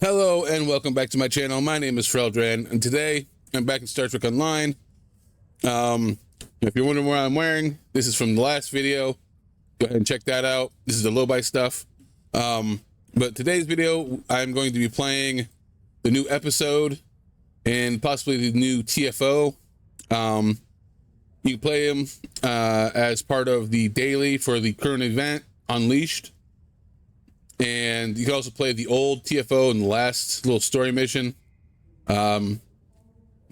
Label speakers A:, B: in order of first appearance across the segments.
A: Hello and welcome back to my channel. My name is Freldran, and today I'm back in Star Trek Online. If you're wondering what I'm wearing, this is from the last video. Go ahead and check that out. This is the low-buy stuff. But today's video, I'm going to be playing the new episode and possibly the new TFO. You can play them as part of the daily for the current event, Unleashed. And you can also play the old TFO in the last little story mission. But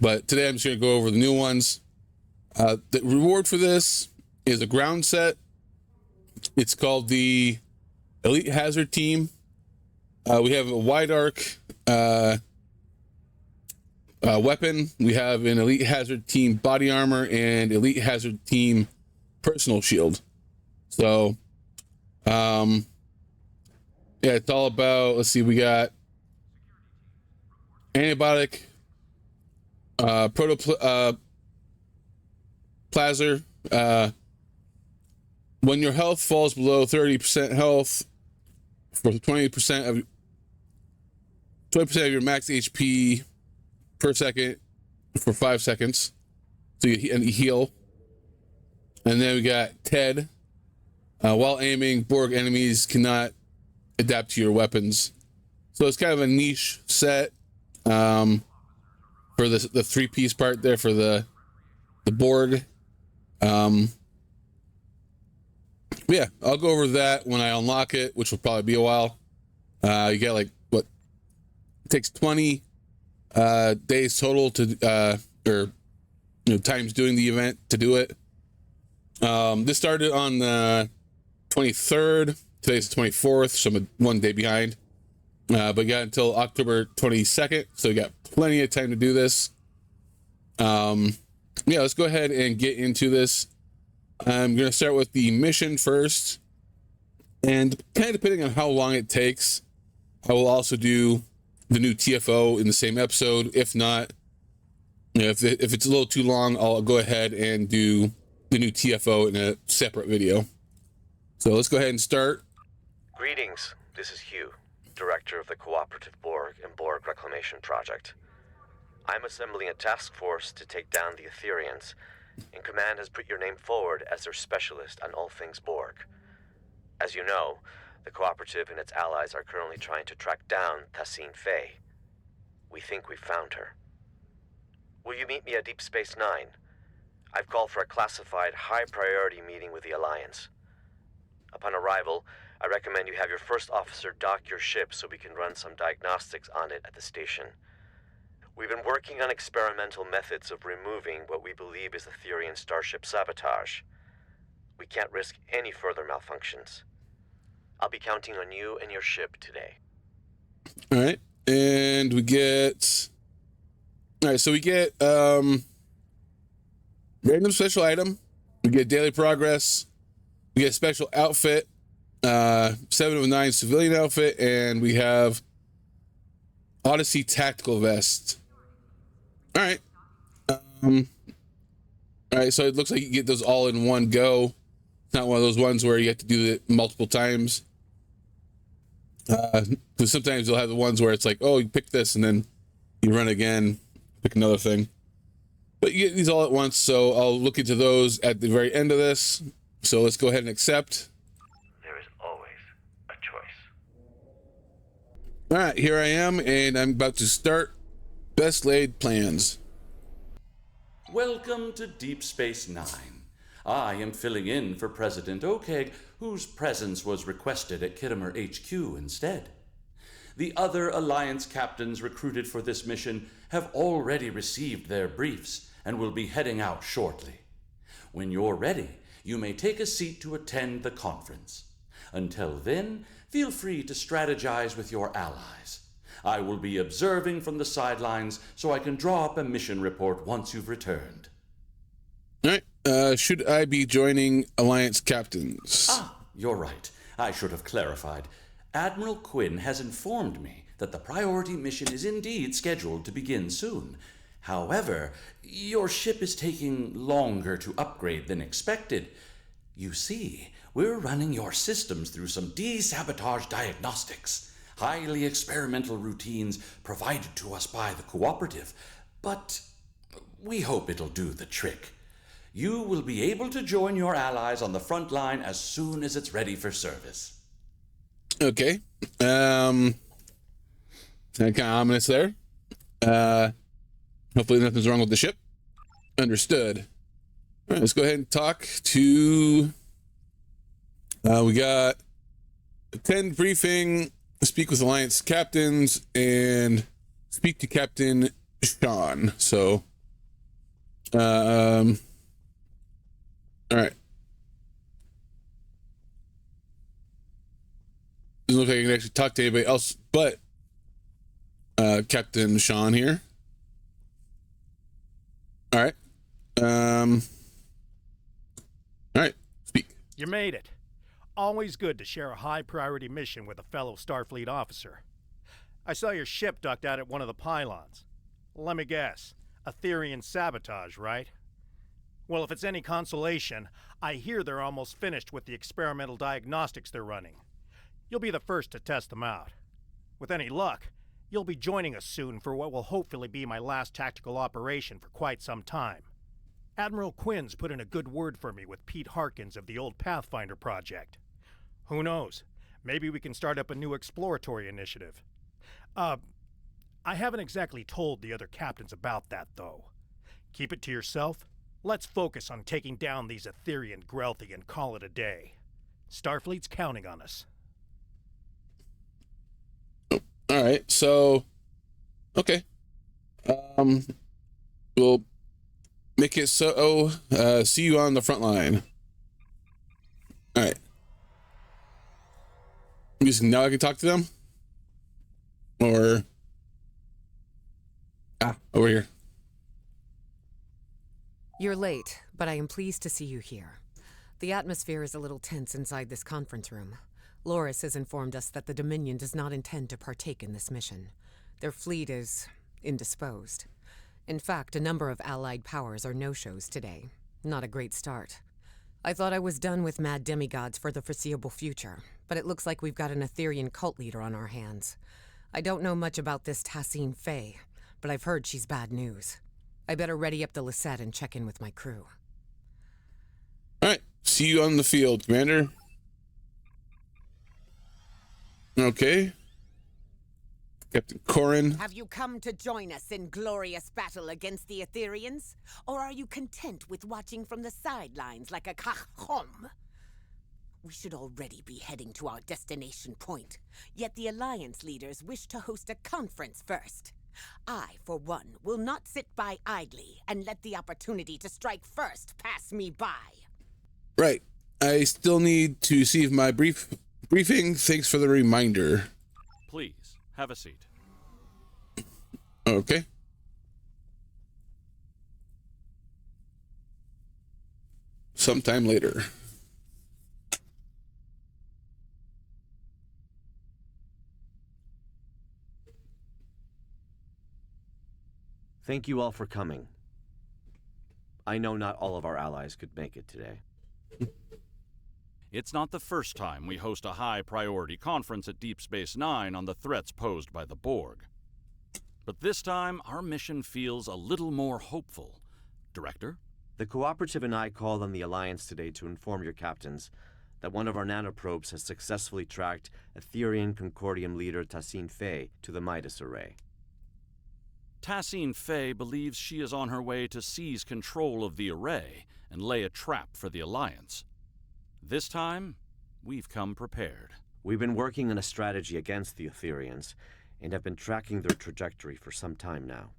A: today I'm just going to go over the new ones. The reward for this is a ground set. It's called the Elite Hazard Team. We have a wide arc weapon. We have an Elite Hazard Team body armor and Elite Hazard Team personal shield. So, yeah, it's all about, let's see, we got antibiotic, protoplasm. When your health falls below 30% health for 20% of your max HP per second for 5 seconds, so you heal. And then we got Ted. While aiming, Borg enemies cannot adapt to your weapons. So it's kind of a niche set for the three-piece part there for the Borg. Yeah, I'll go over that when I unlock it, which will probably be a while. You get like what it takes 20 days total to times doing the event to do it. This started on the 23rd. Today's the 24th, so I'm one day behind. But got until October 22nd, so we got plenty of time to do this. Yeah, let's go ahead and get into this. I'm going to start with the mission first. And kind of depending on how long it takes, I will also do the new TFO in the same episode. If not, if it's a little too long, I'll go ahead and do the new TFO in a separate video. So let's go ahead and start.
B: Greetings, this is Hugh, Director of the Cooperative Borg and Borg Reclamation Project. I'm assembling a task force to take down the Etherians, and Command has put your name forward as their specialist on all things Borg. As you know, the Cooperative and its allies are currently trying to track down Tassine Faye. We think we've found her. Will you meet me at Deep Space Nine? I've called for a classified, high-priority meeting with the Alliance. Upon arrival, I recommend you have your first officer dock your ship so we can run some diagnostics on it at the station. We've been working on experimental methods of removing what we believe is Etherian starship sabotage. We can't risk any further malfunctions. I'll be counting on you and your ship today.
A: All right, and we get... All right, so we get random special item. We get daily progress. We get special outfit. 7 of 9 civilian outfit, and we have Odyssey tactical vest. All right. All right, so it looks like you get those all in one go. It's not one of those ones where you have to do it multiple times. Because sometimes you'll have the ones where it's like, oh, you pick this and then you run again, pick another thing. But you get these all at once, so I'll look into those at the very end of this. So let's go ahead and accept. All right, here I am, and I'm about to start Best Laid Plans.
C: Welcome to Deep Space Nine. I am filling in for President Okeg, whose presence was requested at Kittimer HQ instead. The other Alliance captains recruited for this mission have already received their briefs and will be heading out shortly. When you're ready, you may take a seat to attend the conference. Until then, feel free to strategize with your allies. I will be observing from the sidelines so I can draw up a mission report once you've returned.
A: All right. Should I be joining Alliance captains?
C: You're right. I should have clarified. Admiral Quinn has informed me that the priority mission is indeed scheduled to begin soon. However, your ship is taking longer to upgrade than expected. You see, we're running your systems through some desabotage diagnostics. highly experimental routines provided to us by the cooperative, but we hope it'll do the trick. You will be able to join your allies on the front line as soon as it's ready for service.
A: Okay. Kind of ominous there. Hopefully nothing's wrong with the ship. Understood. All right, let's go ahead and talk to... we got attend briefing, speak with Alliance captains, and speak to Captain Sean. So, all right. Doesn't look like I can actually talk to anybody else but Captain Sean here. All right. All right. Speak.
D: You made it. Always good to share a high-priority mission with a fellow Starfleet officer. I saw your ship ducked out at one of the pylons. Let me guess. Aetherian sabotage, right? Well, if it's any consolation, I hear they're almost finished with the experimental diagnostics they're running. You'll be the first to test them out. With any luck, you'll be joining us soon for what will hopefully be my last tactical operation for quite some time. Admiral Quinn's put in a good word for me with Pete Harkins of the old Pathfinder project. Who knows? Maybe we can start up a new exploratory initiative. I haven't exactly told the other captains about that, though. Keep it to yourself. Let's focus on taking down these Aetherian Grelthi and call it a day. Starfleet's counting on us.
A: All right, so... Okay. We'll make it so... see you on the front line. All right. Now I can talk to them? Or... over here.
E: You're late, but I am pleased to see you here. The atmosphere is a little tense inside this conference room. Loris has informed us that the Dominion does not intend to partake in this mission. Their fleet is indisposed. In fact, a number of allied powers are no-shows today. Not a great start. I thought I was done with mad demigods for the foreseeable future, but it looks like we've got an Aetherian cult leader on our hands. I don't know much about this Tassine Faye, but I've heard she's bad news. I better ready up the Lisette and check in with my crew.
A: All right. See you on the field, Commander. Okay. Captain Corin.
F: Have you come to join us in glorious battle against the Aetherians? Or are you content with watching from the sidelines like a cachom? We should already be heading to our destination point, yet the Alliance leaders wish to host a conference first. I, for one, will not sit by idly and let the opportunity to strike first pass me by.
A: Right. I still need to see if my briefing. Thanks for the reminder.
G: Please, have a seat.
A: Okay. Sometime later.
B: Thank you all for coming. I know not all of our allies could make it today.
G: It's not the first time we host a high-priority conference at Deep Space Nine on the threats posed by the Borg. But this time, our mission feels a little more hopeful. Director?
B: The Cooperative and I called on the Alliance today to inform your captains that one of our nanoprobes has successfully tracked Aetherian Concordium leader Tassine Faye to the Midas Array.
G: Tassine Faye believes she is on her way to seize control of the array and lay a trap for the Alliance. This time, we've come prepared.
B: We've been working on a strategy against the Aetherians and have been tracking their trajectory for some time now.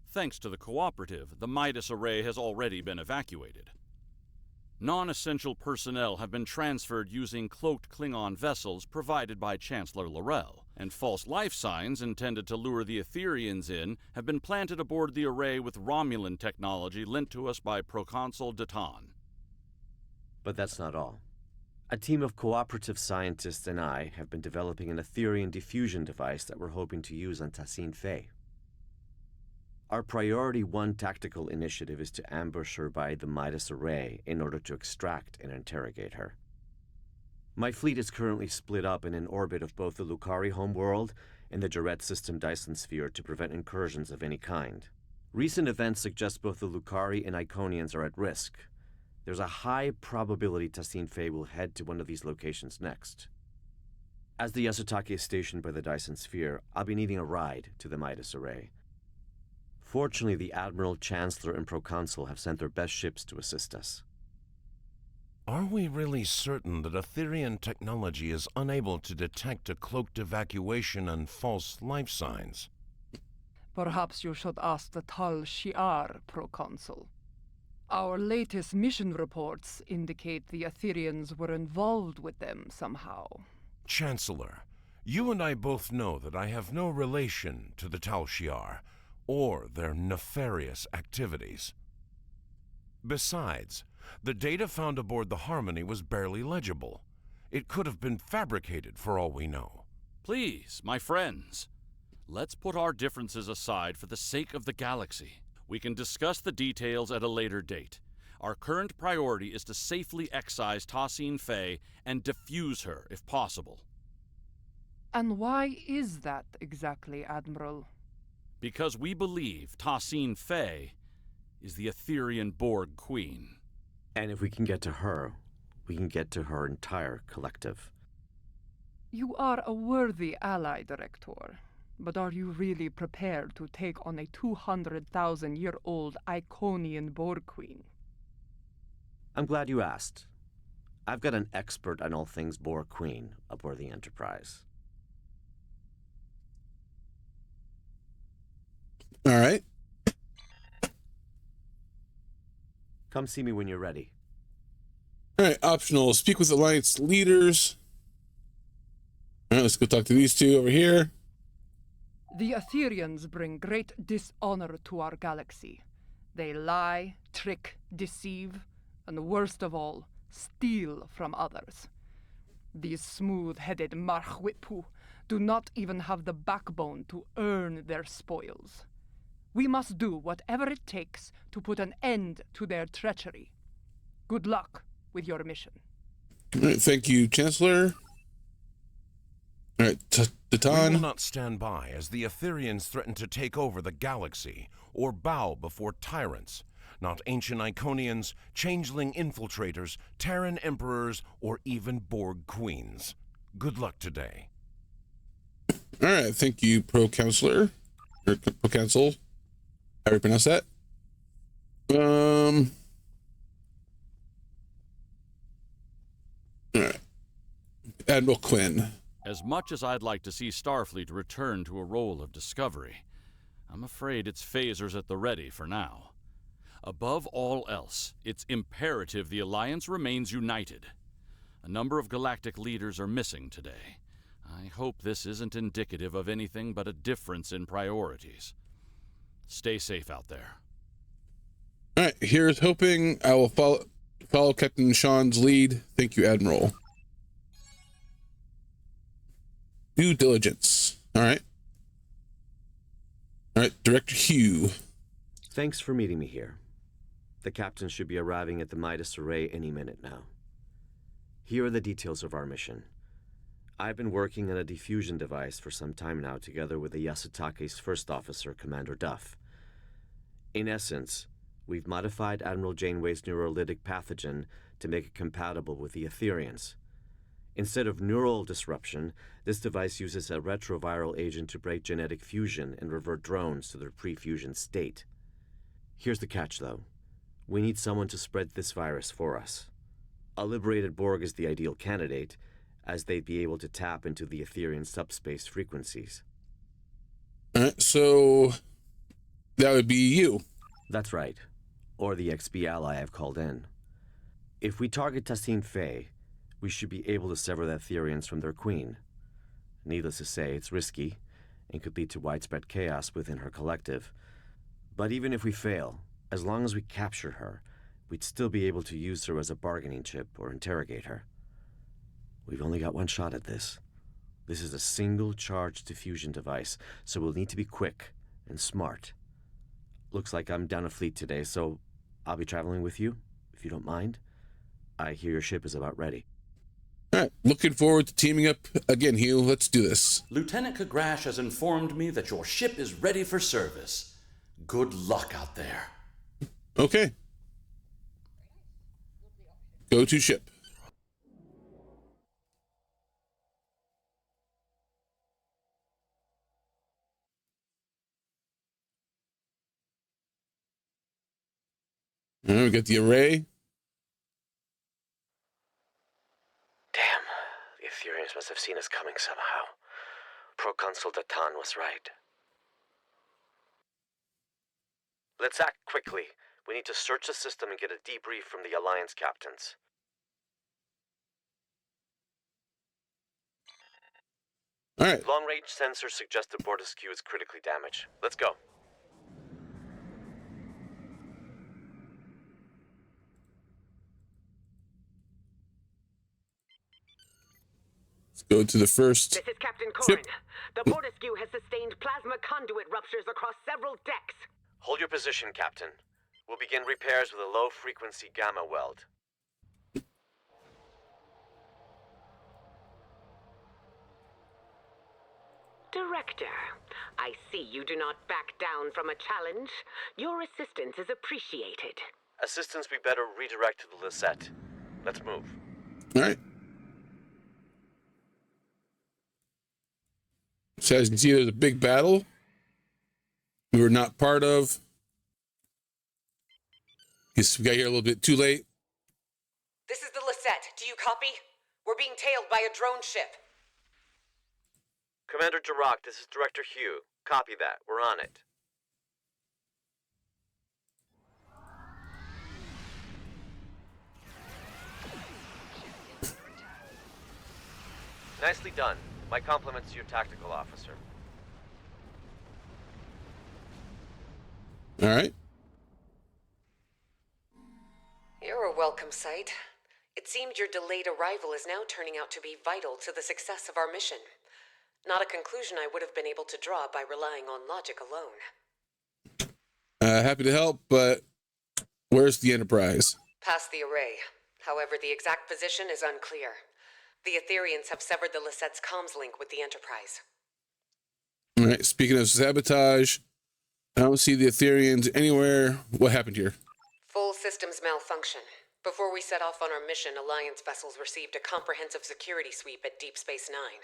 G: Thanks to the Cooperative, the Midas Array has already been evacuated. Non-essential personnel have been transferred using cloaked Klingon vessels provided by Chancellor L'Rell, and false life signs intended to lure the Aetherians in have been planted aboard the array with Romulan technology lent to us by Proconsul Datan.
B: But that's not all. A team of Cooperative scientists and I have been developing an Aetherian diffusion device that we're hoping to use on Tassine Faye. Our Priority 1 tactical initiative is to ambush her by the Midas Array in order to extract and interrogate her.
H: My fleet is currently split up and in orbit of both the Lucari homeworld and the Jarret system Dyson sphere to prevent incursions of any kind. Recent events suggest both the Lucari and Iconians are at risk. There's a high probability Tassine Fey will head to one of these locations next. As the Yasutake is stationed by the Dyson sphere, I'll be needing a ride to the Midas Array. Fortunately, the Admiral, Chancellor, and Proconsul have sent their best ships to assist us.
I: Are we really certain that Etherean technology is unable to detect a cloaked evacuation and false life signs?
J: Perhaps you should ask the Tal Shi'ar, Proconsul. Our latest mission reports indicate the Ethereans were involved with them somehow.
I: Chancellor, you and I both know that I have no relation to the Tal Shi'ar or their nefarious activities. Besides, the data found aboard the Harmony was barely legible. It could have been fabricated for all we know.
G: Please, my friends, let's put our differences aside for the sake of the galaxy. We can discuss the details at a later date. Our current priority is to safely excise Tassine Fey and defuse her, if possible.
J: And why is that exactly, Admiral?
G: Because we believe Tassine Fey is the Etherean Borg Queen.
H: And if we can get to her, we can get to her entire collective.
J: You are a worthy ally, Director. But are you really prepared to take on a 200,000-year-old Iconian Borg Queen?
H: I'm glad you asked. I've got an expert on all things Borg Queen aboard the Enterprise.
A: All right.
H: Come see me when you're ready.
A: All right, optional. Speak with Alliance leaders. All right, let's go talk to these two over here.
J: The Ethereans bring great dishonor to our galaxy. They lie, trick, deceive, and worst of all, steal from others. These smooth-headed Marchwipu do not even have the backbone to earn their spoils. We must do whatever it takes to put an end to their treachery. Good luck with your mission.
A: All right, thank you, Chancellor. All right,
I: We will
A: Tatan.
I: not stand by as the Ethereans threaten to take over the galaxy or bow before tyrants, not ancient Iconians, changeling infiltrators, Terran emperors, or even Borg queens. Good luck today.
A: All right, thank you, Pro-Counselor. Or Pro-Council. How do you pronounce that? All right. Admiral Quinn.
G: As much as I'd like to see Starfleet return to a role of discovery, I'm afraid its phasers at the ready for now. Above all else, it's imperative the Alliance remains united. A number of galactic leaders are missing today. I hope this isn't indicative of anything but a difference in priorities. Stay safe out there.
A: All right, here's hoping. I will follow Captain Sean's lead. Thank you, Admiral. Due diligence. All right. All right, Director Hugh.
H: Thanks for meeting me here. The captain should be arriving at the Midas Array any minute now. Here are the details of our mission. I've been working on a diffusion device for some time now, together with the Yasutake's first officer, Commander Duff. In essence, we've modified Admiral Janeway's neurolytic pathogen to make it compatible with the Ethereans. Instead of neural disruption, this device uses a retroviral agent to break genetic fusion and revert drones to their pre-fusion state. Here's the catch, though. We need someone to spread this virus for us. A liberated Borg is the ideal candidate, as they'd be able to tap into the Etherean subspace frequencies.
A: All right, so that would be you.
H: That's right. Or the XB ally I've called in. If we target Tassine Fey, we should be able to sever the Ethereans from their queen. Needless to say, it's risky, and could lead to widespread chaos within her collective. But even if we fail, as long as we capture her, we'd still be able to use her as a bargaining chip or interrogate her. We've only got one shot at this. This is a single-charge diffusion device, so we'll need to be quick and smart. Looks like I'm down a fleet today, so I'll be traveling with you, if you don't mind. I hear your ship is about ready.
A: All right, looking forward to teaming up again, Hugh. Let's do this.
C: Lieutenant Kagrash has informed me that your ship is ready for service. Good luck out there.
A: Okay. Go to ship. All right, we got the array.
B: Damn, the Ethereans must have seen us coming somehow. Proconsul Datan was right. Let's act quickly. We need to search the system and get a debrief from the Alliance captains.
A: All right.
B: Long-range sensors suggest the Bortisque is critically damaged. Let's go.
A: Let's go to the first.
F: This is Captain
A: Ship.
F: Corin. The Bortisque has sustained plasma conduit ruptures across several decks.
B: Hold your position, Captain. We'll begin repairs with a low-frequency gamma weld.
F: Director, I see you do not back down from a challenge. Your assistance is appreciated.
B: Assistance we better redirect to the Lisette. Let's move.
A: All right. So as you can see, there's a big battle we were not part of. Guess we got here a little bit too late.
E: This is the Lisette. Do you copy? We're being tailed by a drone ship.
B: Commander Jirok, this is Director Hugh. Copy that. We're on it. Nicely done. My compliments to your tactical officer.
A: All right.
E: You're a welcome sight. It seemed your delayed arrival is now turning out to be vital to the success of our mission. Not a conclusion I would have been able to draw by relying on logic alone.
A: Happy to help, but where's the Enterprise?
E: Past the array. However, the exact position is unclear. The Ethereans have severed the Lisette's comms link with the Enterprise.
A: All right. Speaking of sabotage, I don't see the Ethereans anywhere. What happened here?
E: Full systems malfunction. Before we set off on our mission, Alliance vessels received a comprehensive security sweep at Deep Space Nine.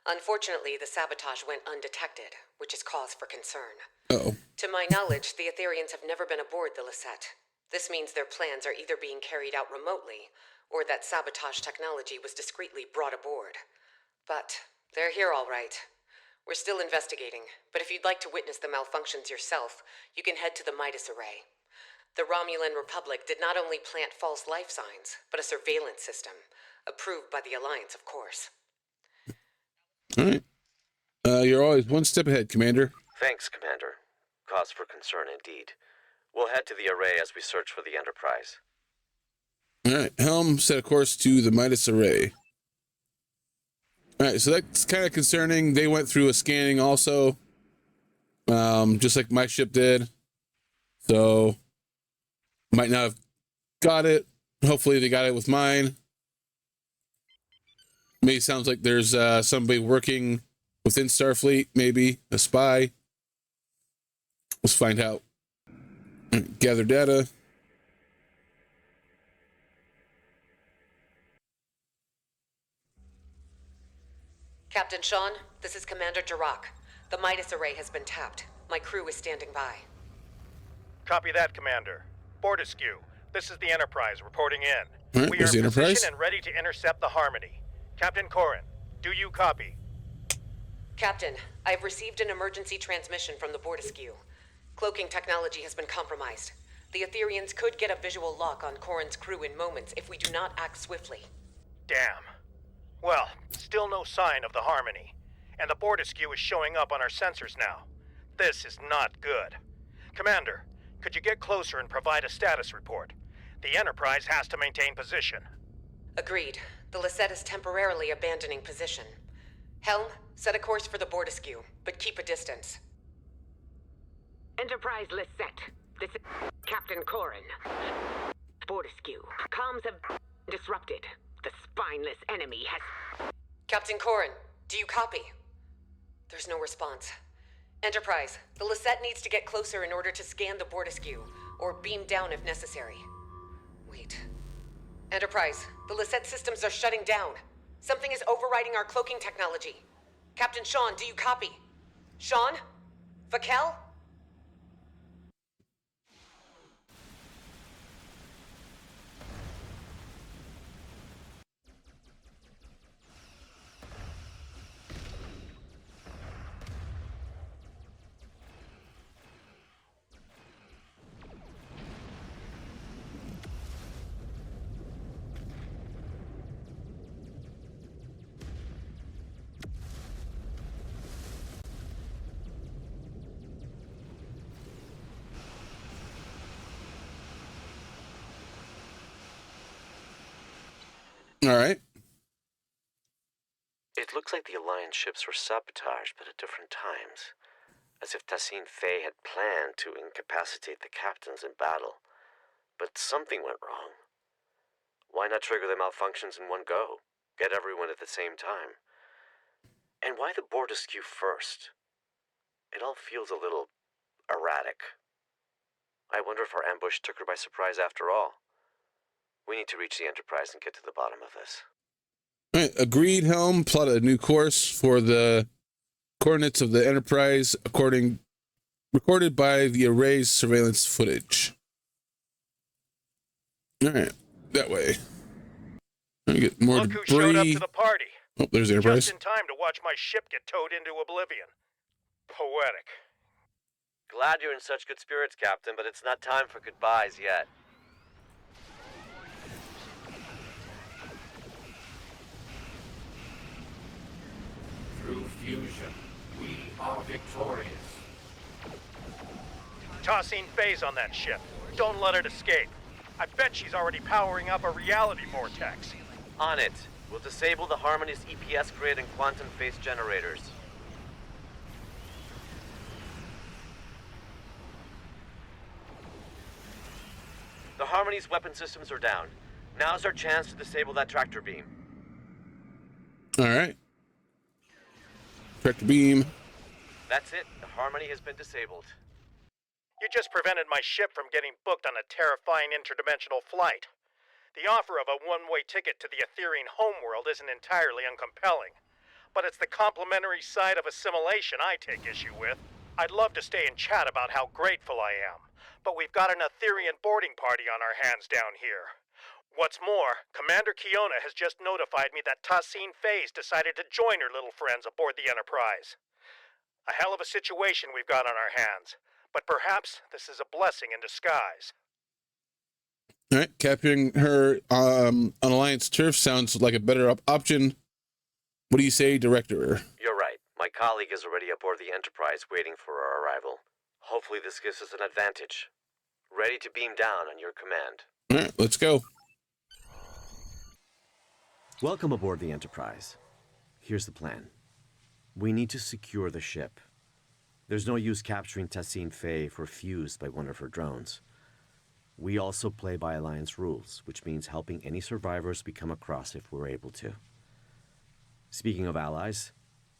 E: Unfortunately, the sabotage went undetected, which is cause for concern.
A: Uh-oh.
E: To my knowledge, the Ethereans have never been aboard the Lisette. This means their plans are either being carried out remotely, or that sabotage technology was discreetly brought aboard. But they're here all right. We're still investigating, but if you'd like to witness the malfunctions yourself, you can head to the Midas Array. The Romulan Republic did not only plant false life signs, but a surveillance system, approved by the Alliance, of course.
A: All right. You're always one step ahead, Commander.
B: Thanks, Commander. Cause for concern indeed. We'll head to the array as we search for the Enterprise.
A: All right. Helm set a course to the Midas Array. All right. So that's kind of concerning. They went through a scanning also, just like my ship did. So might not have got it. Hopefully they got it with mine. Maybe sounds like there's somebody working within Starfleet, maybe a spy. Let's find out. Gather data.
E: Captain Sean, this is Commander Jirok. The Midas Array has been tapped. My crew is standing by.
D: Copy that, Commander. Bortisque, this is the Enterprise reporting in.
A: All right,
D: We are
A: there's the
D: in
A: Enterprise.
D: position and ready to intercept the Harmony. Captain Corin, do you copy?
E: Captain, I have received an emergency transmission from the Bortisque. Cloaking technology has been compromised. The Ethereans could get a visual lock on Corin's crew in moments if we do not act swiftly.
D: Damn. Well, still no sign of the Harmony. And the Bortisque is showing up on our sensors now. This is not good. Commander, could you get closer and provide a status report? The Enterprise has to maintain position.
E: Agreed. The Lisette is temporarily abandoning position. Helm, set a course for the Bortisque, but keep a distance.
F: Enterprise Lisette. This is Captain Corin. Bortisque. Comms have disrupted. The spineless enemy has...
E: Captain Corin, do you copy? There's no response. Enterprise, the Lisette needs to get closer in order to scan the Bortiskew, or beam down if necessary. Wait. Enterprise, the Lisette systems are shutting down. Something is overriding our cloaking technology. Captain Sean, do you copy? Sean? Vakel?
A: All right.
B: It looks like the Alliance ships were sabotaged, but at different times. As if Tassine Faye had planned to incapacitate the captains in battle. But something went wrong. Why not trigger the malfunctions in one go? Get everyone at the same time. And why the Bortiskew first? It all feels a little erratic. I wonder if our ambush took her by surprise after all. We need to reach the Enterprise and get to the bottom of this.
A: All right. Agreed, Helm. Plot a new course for the coordinates of the Enterprise, recorded by the array's surveillance footage. All right. That way. Let me get more
D: Look
A: debris.
D: who showed up to the party.
A: Oh, there's the Enterprise.
D: Just in time to watch my ship get towed into oblivion. Poetic.
B: Glad you're in such good spirits, Captain, but it's not time for goodbyes yet.
K: Through fusion, we are victorious.
D: Tassine Faye's on that ship. Don't let it escape. I bet she's already powering up a reality vortex.
B: On it. We'll disable the Harmony's EPS grid and quantum phase generators. The Harmony's weapon systems are down. Now's our chance to disable that tractor beam.
A: All right. Tractor beam.
B: That's it. The Harmony has been disabled.
D: You just prevented my ship from getting booked on a terrifying interdimensional flight. The offer of a one-way ticket to the Etherean homeworld isn't entirely uncompelling, but it's the complementary side of assimilation I take issue with. I'd love to stay and chat about how grateful I am, but we've got an Etherean boarding party on our hands down here. What's more, Commander Kiona has just notified me that Tassine Faye's decided to join her little friends aboard the Enterprise. A hell of a situation we've got on our hands, but perhaps this is a blessing in disguise.
A: All right. Capturing her on Alliance turf sounds like a better option. What do you say, Director?
B: You're right. My colleague is already aboard the Enterprise waiting for our arrival. Hopefully this gives us an advantage. Ready to beam down on your command.
A: All right. Let's go.
H: Welcome aboard the Enterprise. Here's the plan. We need to secure the ship. There's no use capturing Tassine Faye if we're fused by one of her drones. We also play by Alliance rules, which means helping any survivors we come across if we're able to. Speaking of allies,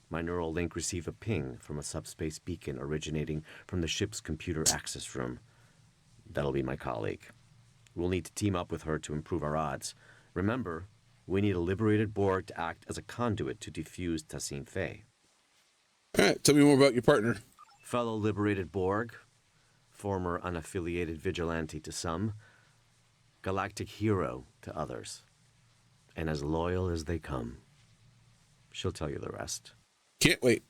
H: my neural link received a ping from a subspace beacon originating from the ship's computer access room. That'll be my colleague. We'll need to team up with her to improve our odds. Remember, we need a liberated Borg to act as a conduit to defuse Tassine Faye.
A: All right. Tell me more about your partner.
H: Fellow liberated Borg, former unaffiliated vigilante to some, galactic hero to others, and as loyal as they come. She'll tell you the rest.
A: Can't wait.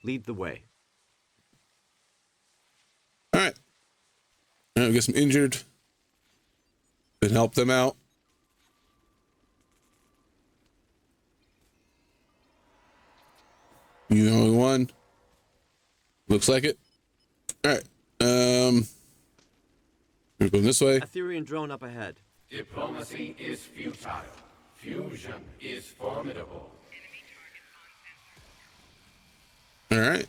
H: Lead the way.
A: All right. We get some injured. Then help them out. You the only one. Looks like it. All right. We're going this way.
H: Etherean drone up ahead.
K: Diplomacy is futile. Fusion is formidable.
A: All right.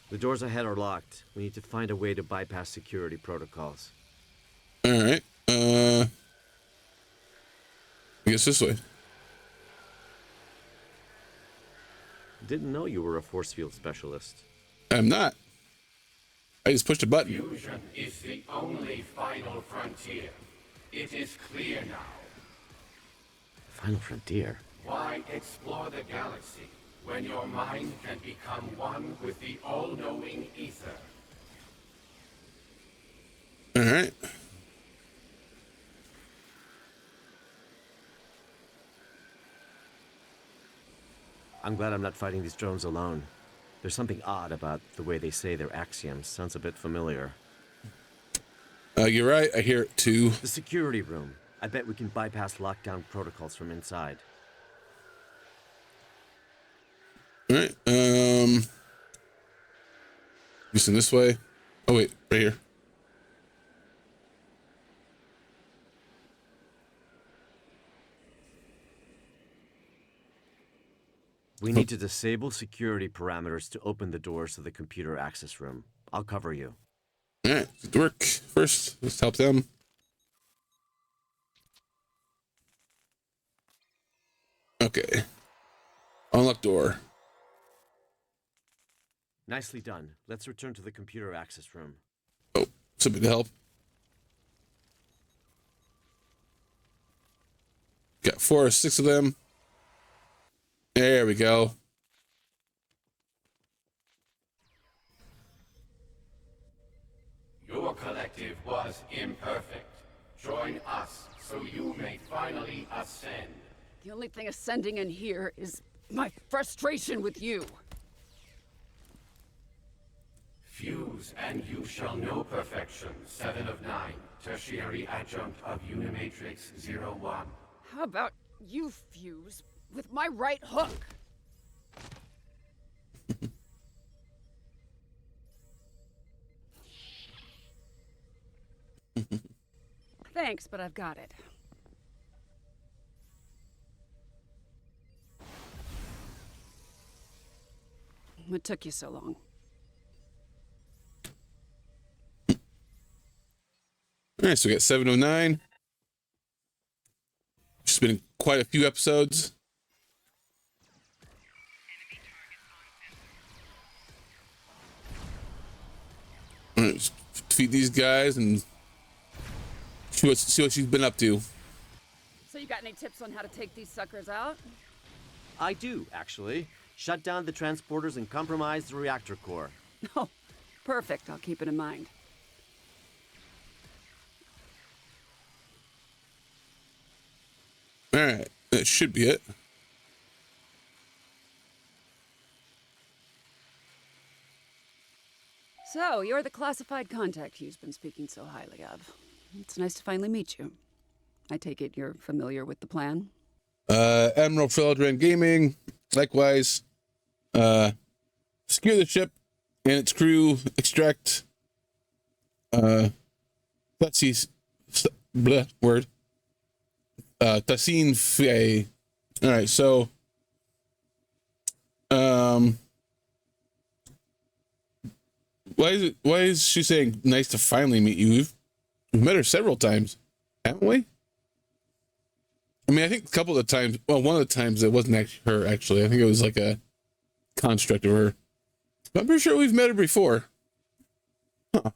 H: The doors ahead are locked. We need to find a way to bypass security protocols.
A: All right. I guess this way.
H: Didn't know you were a force field specialist.
A: I'm not. I just pushed a button.
K: Fusion is the only final frontier. It is clear now.
H: Final frontier?
K: Why explore the galaxy when your mind can become one with the all-knowing ether?
A: All right.
H: I'm glad I'm not fighting these drones alone. There's something odd about the way they say their axioms. Sounds a bit familiar.
A: You're right. I hear it too.
H: The security room. I bet we can bypass lockdown protocols from inside.
A: All right. Guessing this way. Oh wait, right here.
H: We need to disable security parameters to open the doors to the computer access room. I'll cover you.
A: All right, get to work. First, let's help them. Okay. Unlock door.
H: Nicely done. Let's return to the computer access room.
A: Oh, something to help. Got 4 or 6 of them. There we go.
K: Your collective was imperfect. Join us so you may finally ascend.
L: The only thing ascending in here is my frustration with you.
K: Fuse and you shall know perfection. 7 of 9. Tertiary adjunct of Unimatrix 01.
L: How about you fuse with my right hook? Thanks, but I've got it. What took you so long?
A: All right, so we got 709. It's been quite a few episodes. All right, let's defeat these guys and see what she's been up to.
L: So you got any tips on how to take these suckers out?
H: I do, actually. Shut down the transporters and compromise the reactor core.
L: Oh, perfect. I'll keep it in mind.
A: All right, that should be it.
L: So, you're the classified contact Hugh's been speaking so highly of. It's nice to finally meet you. I take it you're familiar with the plan?
A: Admiral Freldren Gaming, likewise. Secure the ship and its crew, extract Tassin Fay. All right, so why is she saying nice to finally meet you? We've met her several times, haven't we? I mean, I think a couple of times. Well, one of the times it wasn't actually her. Actually, I think it was like a construct of her. But I'm pretty sure we've met her before. Huh.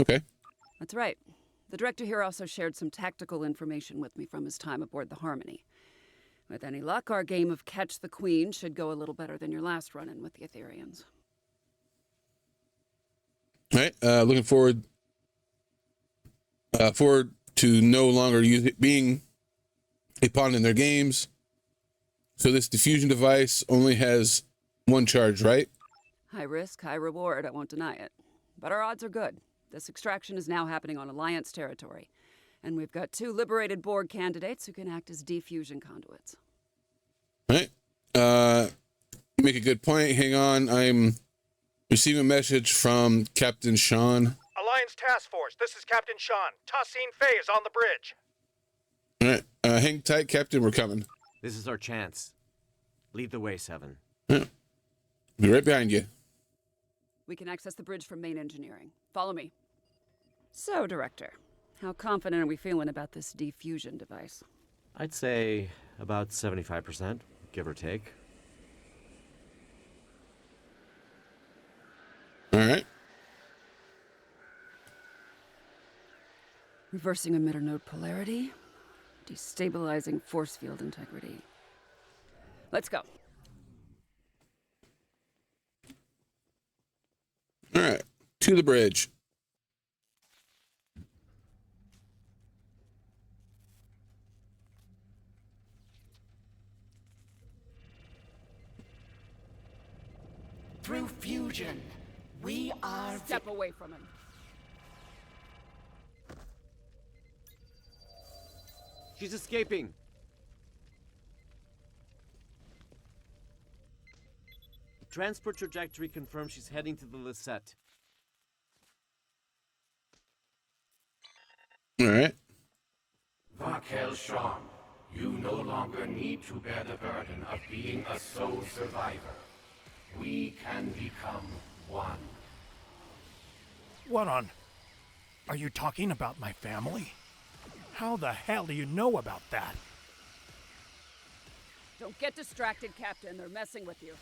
A: Okay.
L: That's right. The director here also shared some tactical information with me from his time aboard the Harmony. With any luck, our game of Catch the Queen should go a little better than your last run-in with the Etherians.
A: All right. Looking forward to no longer being a pawn in their games. So this diffusion device only has one charge, right?
L: High risk, high reward, I won't deny it. But our odds are good. This extraction is now happening on Alliance territory. And we've got 2 liberated Borg candidates who can act as defusion conduits.
A: All right. You make a good point. Hang on. I'm receiving a message from Captain Sean.
D: Alliance Task Force, this is Captain Sean. Tassin Fay is on the bridge.
A: All right. Hang tight, Captain. We're coming.
H: This is our chance. Lead the way, 7.
A: Yeah. Be right behind you.
L: We can access the bridge from main engineering. Follow me. So, Director, How confident are we feeling about this defusion device?
H: I'd say about 75%, give or take.
A: All right.
L: Reversing emitter node polarity, destabilizing force field integrity. Let's go.
A: All right. To the bridge.
F: Through fusion, we are...
L: Step away from him.
H: She's escaping. Transport trajectory confirms she's heading to the Lisette.
A: All right.
K: Vakel Sean, you no longer need to bear the burden of being a sole survivor. We can become one.
D: What on? Are you talking about my family? How the hell do you know about that?
L: Don't get distracted, Captain. They're messing with you.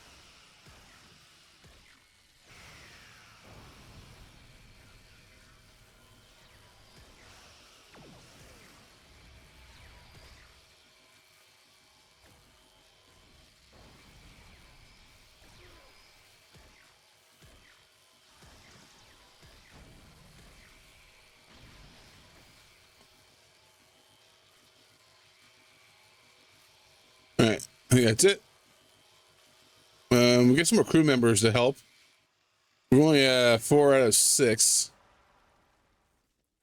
A: All right. I think that's it. We get some more crew members to help. We're only 4 out of 6.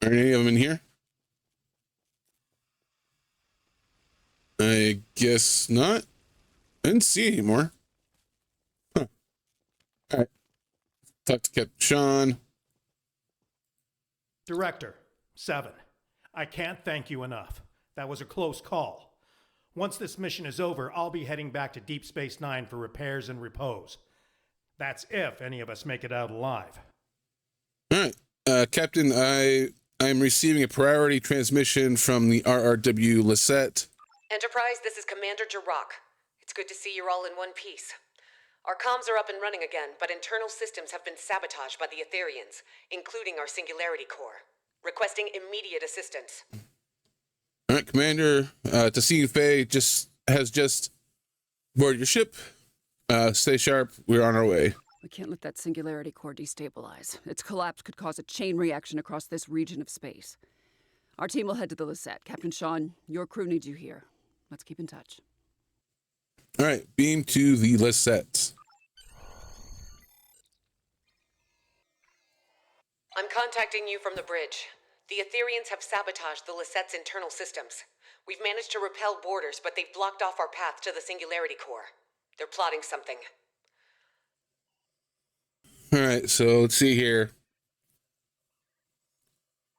A: Are any of them in here? I guess not. I didn't see any more. Huh. All right. Talk to Captain Sean.
D: Director, 7. I can't thank you enough. That was a close call. Once this mission is over, I'll be heading back to Deep Space Nine for repairs and repose. That's if any of us make it out alive.
A: All right. Captain, I'm receiving a priority transmission from the RRW Lisette.
E: Enterprise, this is Commander Jirok. It's good to see you're all in one piece. Our comms are up and running again, but internal systems have been sabotaged by the Etherians, including our Singularity Core. Requesting immediate assistance.
A: All right, Commander. Tassine Faye has just boarded your ship. Stay sharp. We're on our way.
L: We can't let that Singularity Core destabilize. Its collapse could cause a chain reaction across this region of space. Our team will head to the Lisette. Captain Sean, your crew needs you here. Let's keep in touch.
A: All right, beam to the Lisette.
E: I'm contacting you from the bridge. The Etherians have sabotaged the Lisette's internal systems. We've managed to repel boarders, but they've blocked off our path to the Singularity Core. They're plotting something.
A: All right, so let's see here.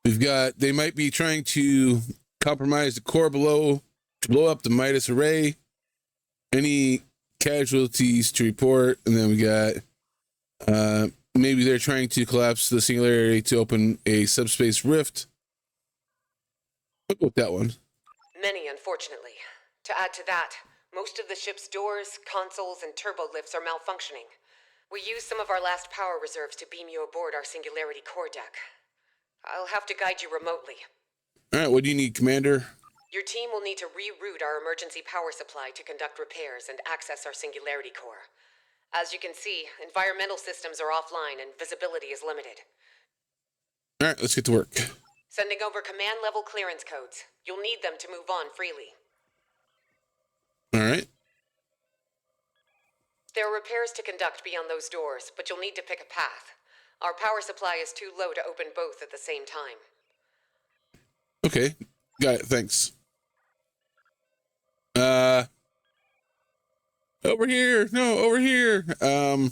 A: They might be trying to compromise the core below to blow up the Midas array. Any casualties to report? And then we got maybe they're trying to collapse the Singularity to open a subspace rift. I'll go with that one.
E: Many, unfortunately. To add to that, most of the ship's doors, consoles, and turbo lifts are malfunctioning. We used some of our last power reserves to beam you aboard our Singularity Core deck. I'll have to guide you remotely.
A: All right, what do you need, Commander?
E: Your team will need to reroute our emergency power supply to conduct repairs and access our Singularity Core. As you can see, environmental systems are offline and visibility is limited.
A: All right, let's get to work.
E: Sending over command-level clearance codes. You'll need them to move on freely.
A: All right.
E: There are repairs to conduct beyond those doors, but you'll need to pick a path. Our power supply is too low to open both at the same time.
A: Okay, got it, thanks. Over here, no, over here. All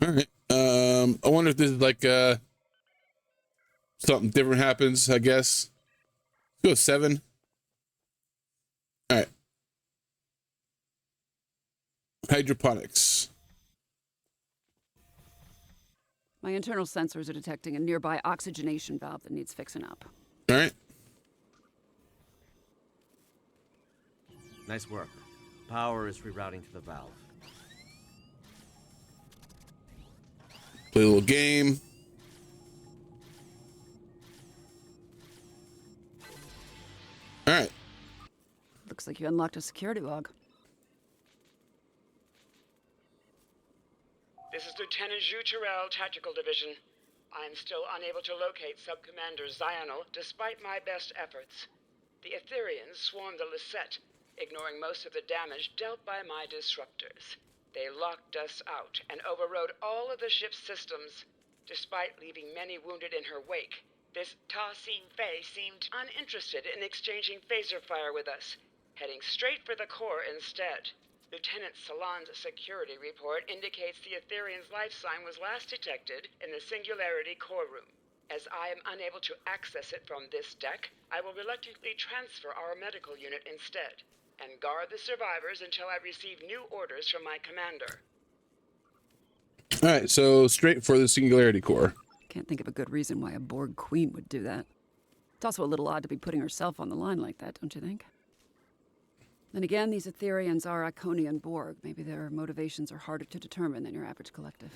A: right. I wonder if this is like, something different happens, I guess. Let's go 7. All right. Hydroponics.
L: My internal sensors are detecting a nearby oxygenation valve that needs fixing up.
A: All right.
H: Nice work. Power is rerouting to the valve.
A: Play a little game. All right.
L: Looks like you unlocked a security log.
M: This is Lieutenant Zhu Terrell, Tactical Division. I am still unable to locate Sub-Commander Zionel, despite my best efforts. The Etherians swarmed the Lisette, ignoring most of the damage dealt by my disruptors. They locked us out and overrode all of the ship's systems, despite leaving many wounded in her wake. This Ta-Sin Fei seemed uninterested in exchanging phaser fire with us, heading straight for the core instead. Lieutenant Salon's security report indicates the Etherian's life sign was last detected in the Singularity core room. As I am unable to access it from this deck, I will reluctantly transfer our medical unit instead, and guard the survivors until I receive new orders from my commander.
A: All right, so straight for the Singularity core.
L: Can't think of a good reason why a Borg queen would do that. It's also a little odd to be putting herself on the line like that, don't you think? Then again, these Etherians are Iconian Borg. Maybe their motivations are harder to determine than your average collective.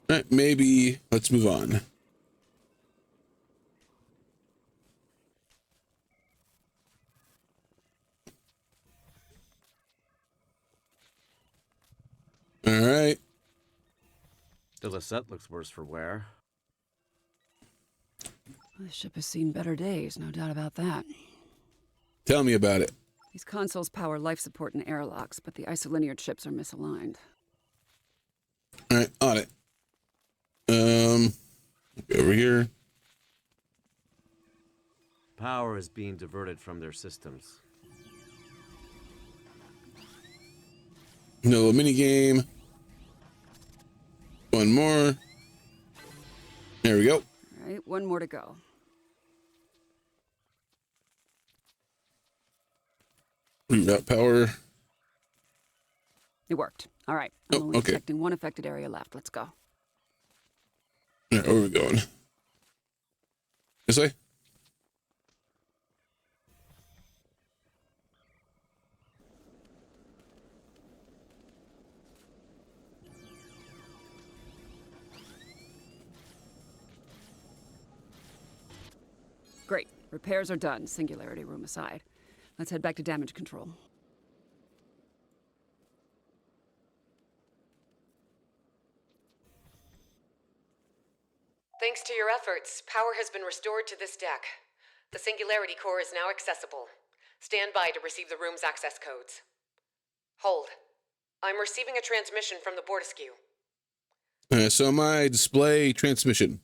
A: All right, maybe let's move on. All right.
H: The Lisette looks worse for wear.
L: Well, this ship has seen better days, no doubt about that.
A: Tell me about it.
L: These consoles power life support and airlocks, but the isolinear chips are misaligned.
A: All right, on it. Over here.
H: Power is being diverted from their systems.
A: No mini game. One more. There we go.
L: All right, one more to go.
A: Reroute power.
L: It worked. All right, I'm only
A: okay.
L: detecting one affected area left. Let's go.
A: All right, where are we going? This way?
L: Great. Repairs are done, Singularity room aside. Let's head back to damage control.
E: Thanks to your efforts, power has been restored to this deck. The Singularity core is now accessible. Stand by to receive the room's access codes. Hold. I'm receiving a transmission from the Bortiskew.
A: So my display transmission.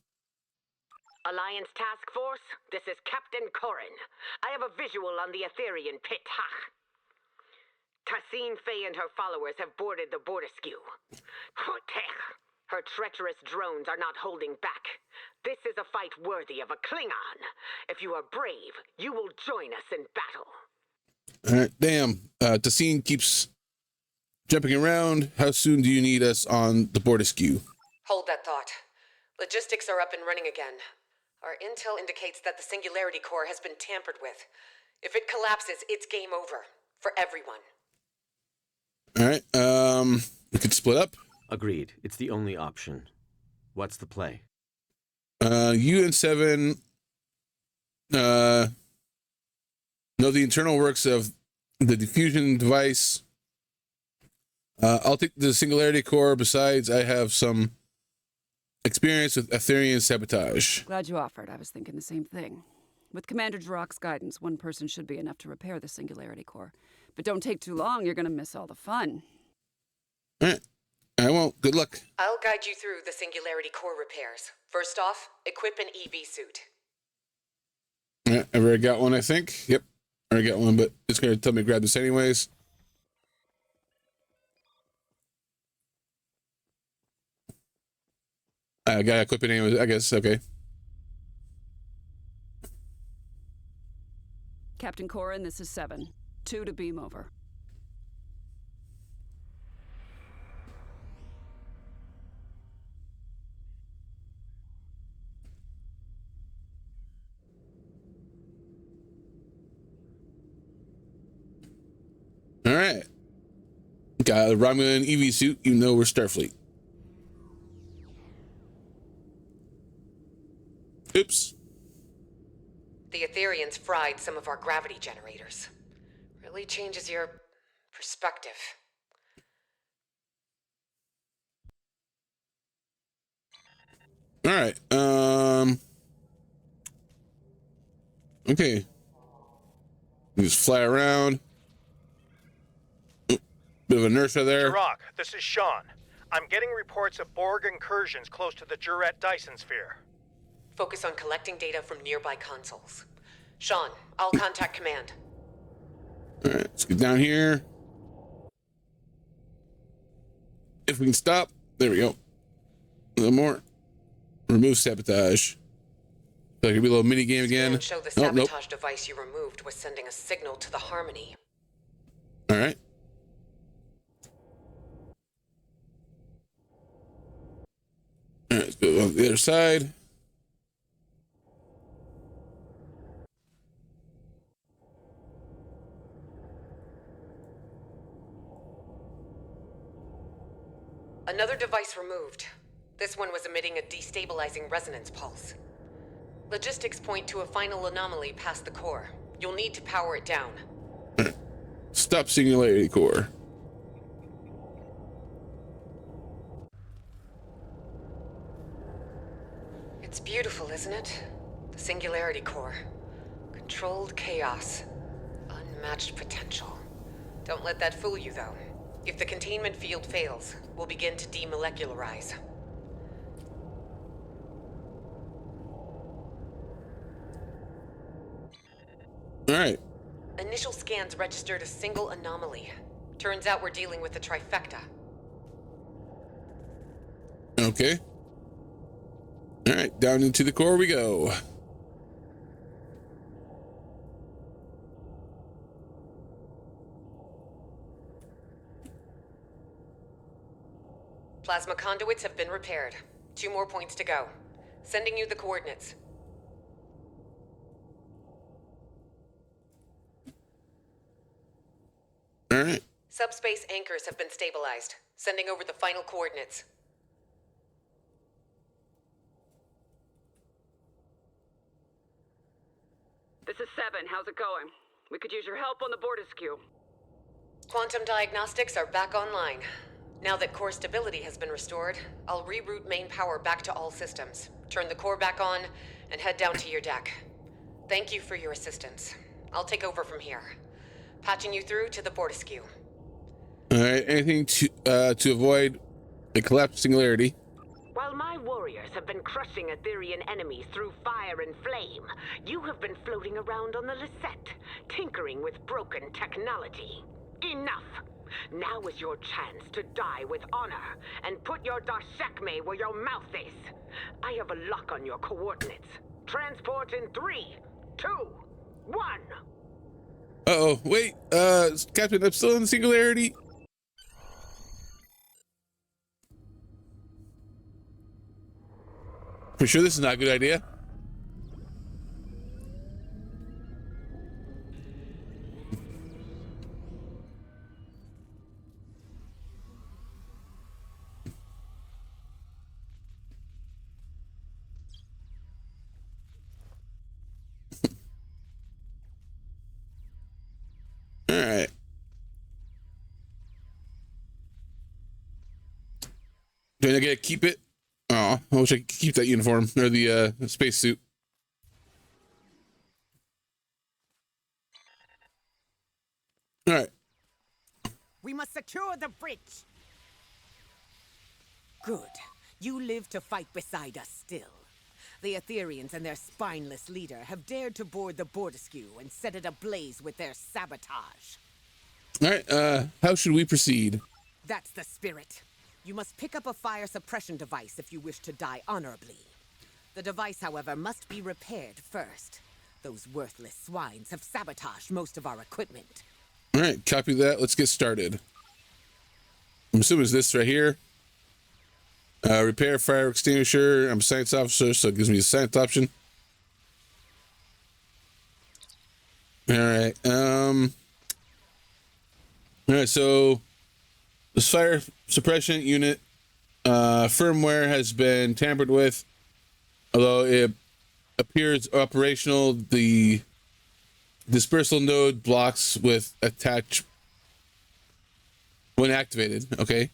F: Alliance Task Force, this is Captain Corrin. I have a visual on the Etherian pit. Ta-Sin Fei and her followers have boarded the Bortiskew. Her treacherous drones are not holding back. This is a fight worthy of a Klingon. If you are brave, you will join us in battle.
A: All right, damn. Ta-Sin keeps jumping around. How soon do you need us on the Bortiskew?
E: Hold that thought. Logistics are up and running again. Our intel indicates that the Singularity core has been tampered with. If it collapses, it's game over. For everyone.
A: All right, we could split up.
H: Agreed. It's the only option. What's the play?
A: You and Seven know the internal works of the diffusion device. I'll take the Singularity core. Besides, I have some experience with Etherian sabotage.
L: Glad you offered. I was thinking the same thing. With Commander Jarok's guidance, one person should be enough to repair the Singularity core. But don't take too long, you're gonna miss all the fun.
A: All right. I won't. Good luck.
E: I'll guide you through the Singularity core repairs. First off, equip an EV suit.
A: All right, I've already got one, I think. Yep, I already got one, but it's going to tell me to grab this anyways. I got to equip it anyways, I guess. Okay.
L: Captain Corrin, this is 7. 2 to beam over.
A: Got a Romulan EV suit, even though we're Starfleet. Oops.
E: The Etherians fried some of our gravity generators. Really changes your perspective.
A: All right. Okay. Just fly around. Oop, bit of inertia there.
D: Jirok, this is Sean. I'm getting reports of Borg incursions close to the Juret Dyson sphere.
E: Focus on collecting data from nearby consoles. Sean, I'll contact command.
A: All right, let's get down here. If we can stop. There we go. A little more. Remove sabotage. That could be a little mini game again.
E: And show the sabotage device you removed was sending a signal to the Harmony.
A: All right. All right, let's go on the other side.
E: Another device removed. This one was emitting a destabilizing resonance pulse. Logistics point to a final anomaly past the core. You'll need to power it down.
A: Stop singularity core.
E: It's beautiful, isn't it? The singularity core. Controlled chaos. Unmatched potential. Don't let that fool you, though. If the containment field fails, we'll begin to demolecularize.
A: All right.
E: Initial scans registered a single anomaly. Turns out we're dealing with a trifecta.
A: Okay. All right, down into the core we go.
E: Plasma conduits have been repaired. 2 more points to go. Sending you the coordinates.
A: All right.
E: Subspace anchors have been stabilized. Sending over the final coordinates.
N: This is 7. How's it going? We could use your help on the Bortisque.
E: Quantum diagnostics are back online. Now that core stability has been restored, I'll reroute main power back to all systems, turn the core back on, and head down to your deck. Thank you for your assistance. I'll take over from here. Patching you through to the Bortisque.
A: All right. Anything to avoid a collapsed singularity?
F: While my warriors have been crushing Etherian enemies through fire and flame, you have been floating around on the Lisette, tinkering with broken technology. Enough! Now is your chance to die with honor, and put your Darshekme where your mouth is. I have a lock on your coordinates. Transport in 3, 2, 1.
A: Uh-oh. Wait, Captain, I'm still in the singularity. For sure this is not a good idea. All right. Do I get to keep it? Oh, I wish I could keep that uniform or the spacesuit. All right.
F: We must secure the bridge. Good. You live to fight beside us still. The Etherians and their spineless leader have dared to board the Bortisque and set it ablaze with their sabotage.
A: All right. How should we proceed?
F: That's the spirit. You must pick up a fire suppression device if you wish to die honorably. The device, however, must be repaired first. Those worthless swines have sabotaged most of our equipment.
A: All right. Copy that. Let's get started. I'm assuming it's this right here. Repair fire extinguisher. I'm a science officer, so it gives me a science option. All right. All right. So The fire suppression unit firmware has been tampered with. Although it appears operational, the dispersal node blocks with attach when activated. Okay.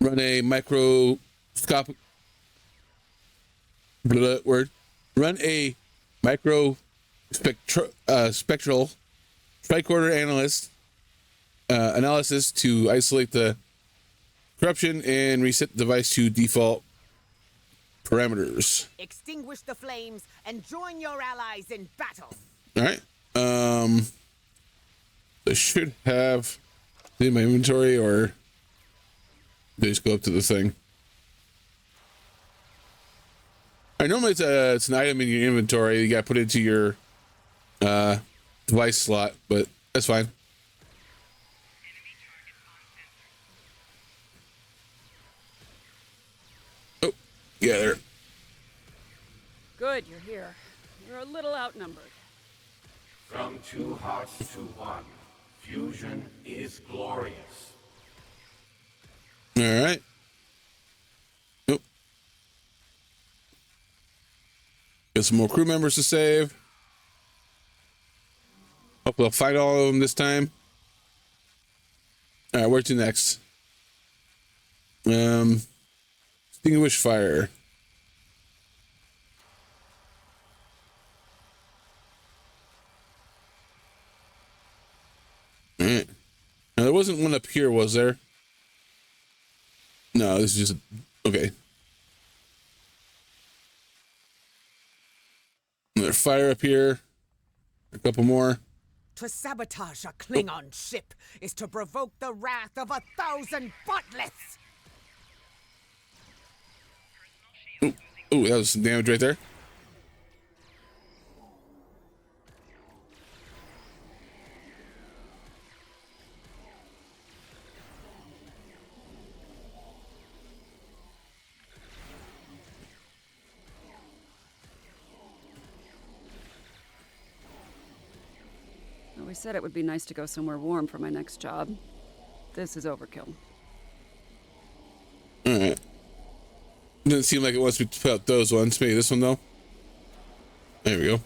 A: Run a microscopic Run a spectral tricorder analysis to isolate the corruption and reset the device to default parameters.
F: Extinguish the flames and join your allies in battle.
A: All right. I should have in my inventory, or they just go up to the thing. I normally it's an item in your inventory. You got to put it into your device slot, but that's fine. Oh, yeah, there.
L: Good, you're here. You're a little outnumbered.
K: From 2 hearts to 1, fusion is glorious.
A: All right. Nope. Got some more crew members to save. Hope we'll find all of them this time. All right, where to next? Extinguish fire. All right. Now there wasn't one up here, was there? No, this is just okay. Another fire up here. A couple more.
F: To sabotage a Klingon ship is to provoke the wrath of 1,000 buttlets.
A: Ooh, that was some damage right there.
L: Well, we said it would be nice to go somewhere warm for my next job. This is overkill.
A: All right. Doesn't seem like it wants me to put out those ones. Maybe this one, though. There we go.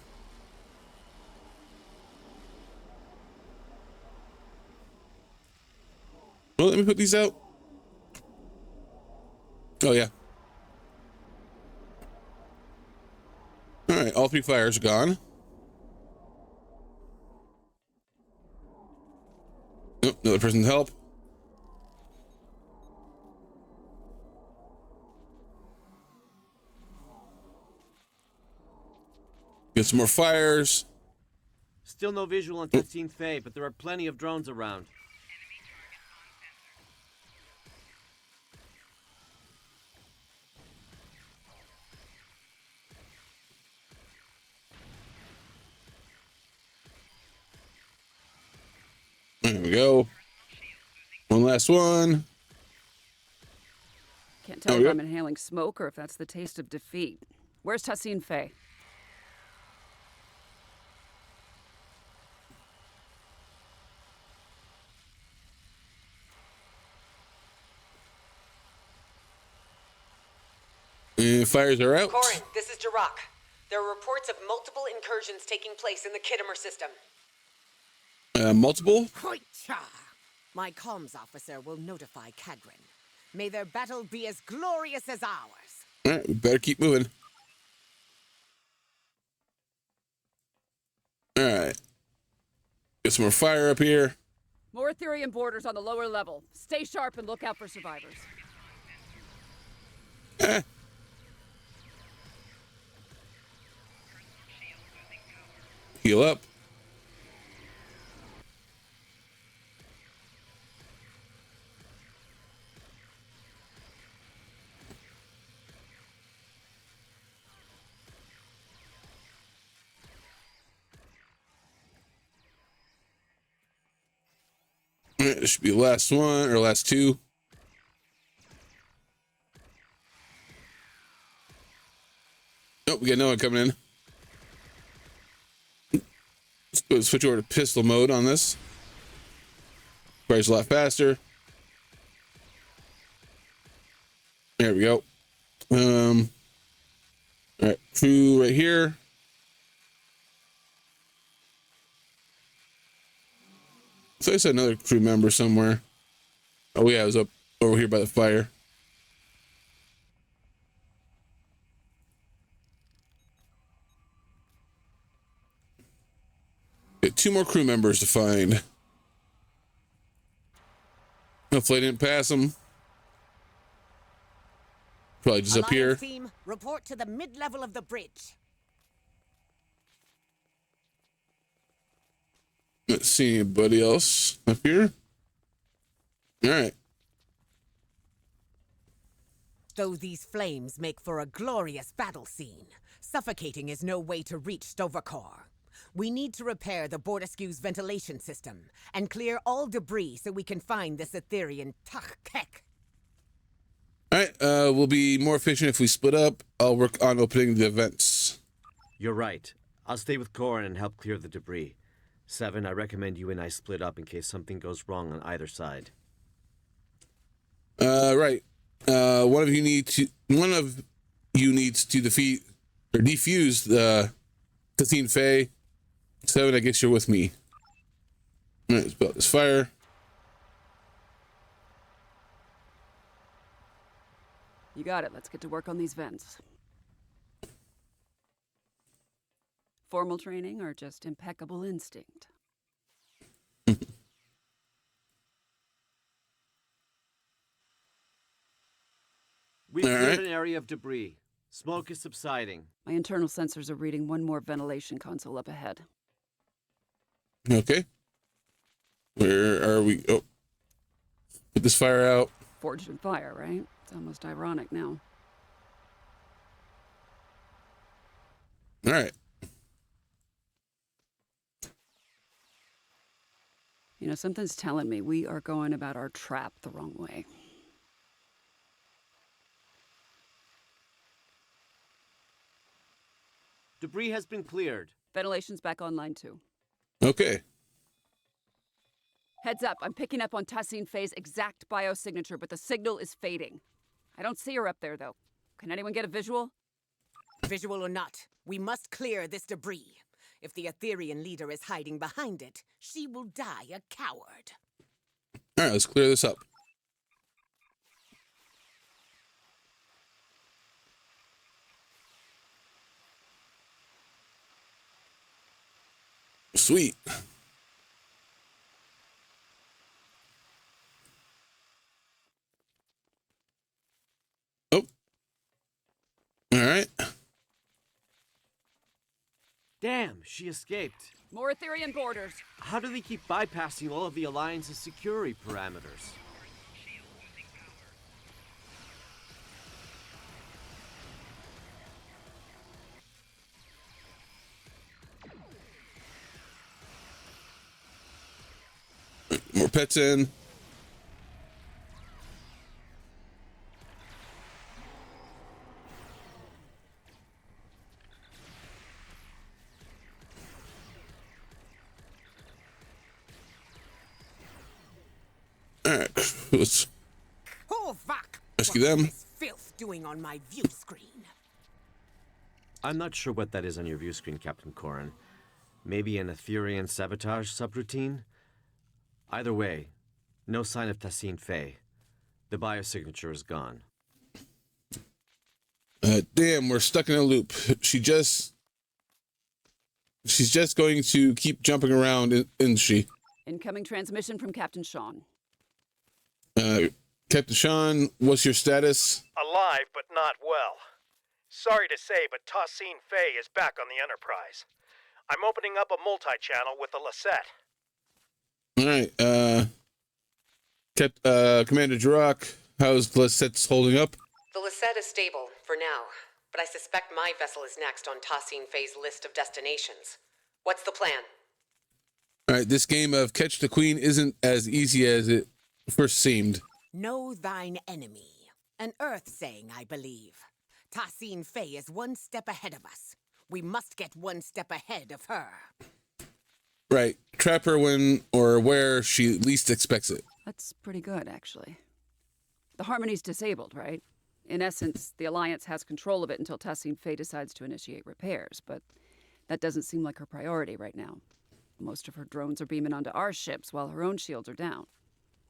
A: Well, let me put these out. Oh, yeah. All right, all 3 fires are gone. Oh, another person to help. Get some more fires.
H: Still no visual on 15th Fae, but there are plenty of drones around.
A: There we go. One last one.
L: Can't tell if I'm inhaling smoke or if that's the taste of defeat. Where's Tassine Faye?
A: And fires are out.
E: Corin, this is Jirok. There are reports of multiple incursions taking place in the Kittimer system.
A: Multiple?
F: Hoitcha! My comms officer will notify Cadron. May their battle be as glorious as ours.
A: All right, we better keep moving. All right. Get some more fire up here.
L: More Ethereum borders on the lower level. Stay sharp and look out for survivors.
A: Heal up. This should be the last one, or last 2. Nope, we got no one coming in. Let's go switch over to pistol mode on this. Fires a lot faster. There we go. All right, crew right here. So I saw another crew member somewhere. Oh yeah, it was up over here by the fire. Got 2 more crew members to find. Hopefully I didn't pass them. Probably just up here.
F: Team, report to the mid-level of the bridge.
A: Not seeing anybody else up here. All right.
F: Though these flames make for a glorious battle scene, suffocating is no way to reach Stovercore. We need to repair the Bordescue's ventilation system and clear all debris so we can find this Etherean Tach-Kek.
A: All right, we'll be more efficient if we split up. I'll work on opening the vents.
H: You're right. I'll stay with Corin and help clear the debris. 7, I recommend you and I split up in case something goes wrong on either side.
A: Right. One of you needs to defeat or defuse the Tathene Faye. 7, I guess you're with me. All right, let's put out this fire.
L: You got it. Let's get to work on these vents. Formal training or just impeccable instinct?
H: We've cleared an area of debris. Smoke is subsiding.
L: My internal sensors are reading one more ventilation console up ahead.
A: Okay. Where are we? Oh. Put this fire out.
L: Forged in fire, right? It's almost ironic now.
A: All right.
L: You know, something's telling me we are going about our trap the wrong way.
H: Debris has been cleared.
L: Ventilation's back online too.
A: Okay.
L: Heads up, I'm picking up on Tassine Faye's exact biosignature, but the signal is fading. I don't see her up there, though. Can anyone get a visual?
F: Visual or not, we must clear this debris. If the Etherean leader is hiding behind it, she will die a coward.
A: All right, let's clear this up. Sweet. Oh. All right.
H: Damn, she escaped.
L: More Etherean borders.
H: How do they keep bypassing all of the Alliance's security parameters?
A: More pets in. All right, let's
F: Oh, fuck!
A: rescue
F: What is
A: them.
F: this filth doing on my view screen?
H: I'm not sure what that is on your view screen, Captain Corin. Maybe an Etherean sabotage subroutine? Either way, no sign of Tassine Faye. The biosignature is gone.
A: Damn, we're stuck in a loop. She's just going to keep jumping around, isn't she?
L: Incoming transmission from Captain Sean.
A: Captain Sean, what's your status?
D: Alive, but not well. Sorry to say, but Tassine Faye is back on the Enterprise. I'm opening up a multi-channel with the Lisette.
A: All right, Commander Jirok, how's Lisette's holding up?
E: The Lisette is stable, for now, but I suspect my vessel is next on Tassine Faye's list of destinations. What's the plan?
A: All right, this game of Catch the Queen isn't as easy as it first seemed.
F: Know thine enemy. An Earth saying, I believe. Tassine Faye is one step ahead of us. We must get one step ahead of her.
A: Right, trap her when or where she least expects it.
L: That's pretty good, actually. The Harmony's disabled, right? In essence, the Alliance has control of it until Tassine Faye decides to initiate repairs, but that doesn't seem like her priority right now. Most of her drones are beaming onto our ships while her own shields are down.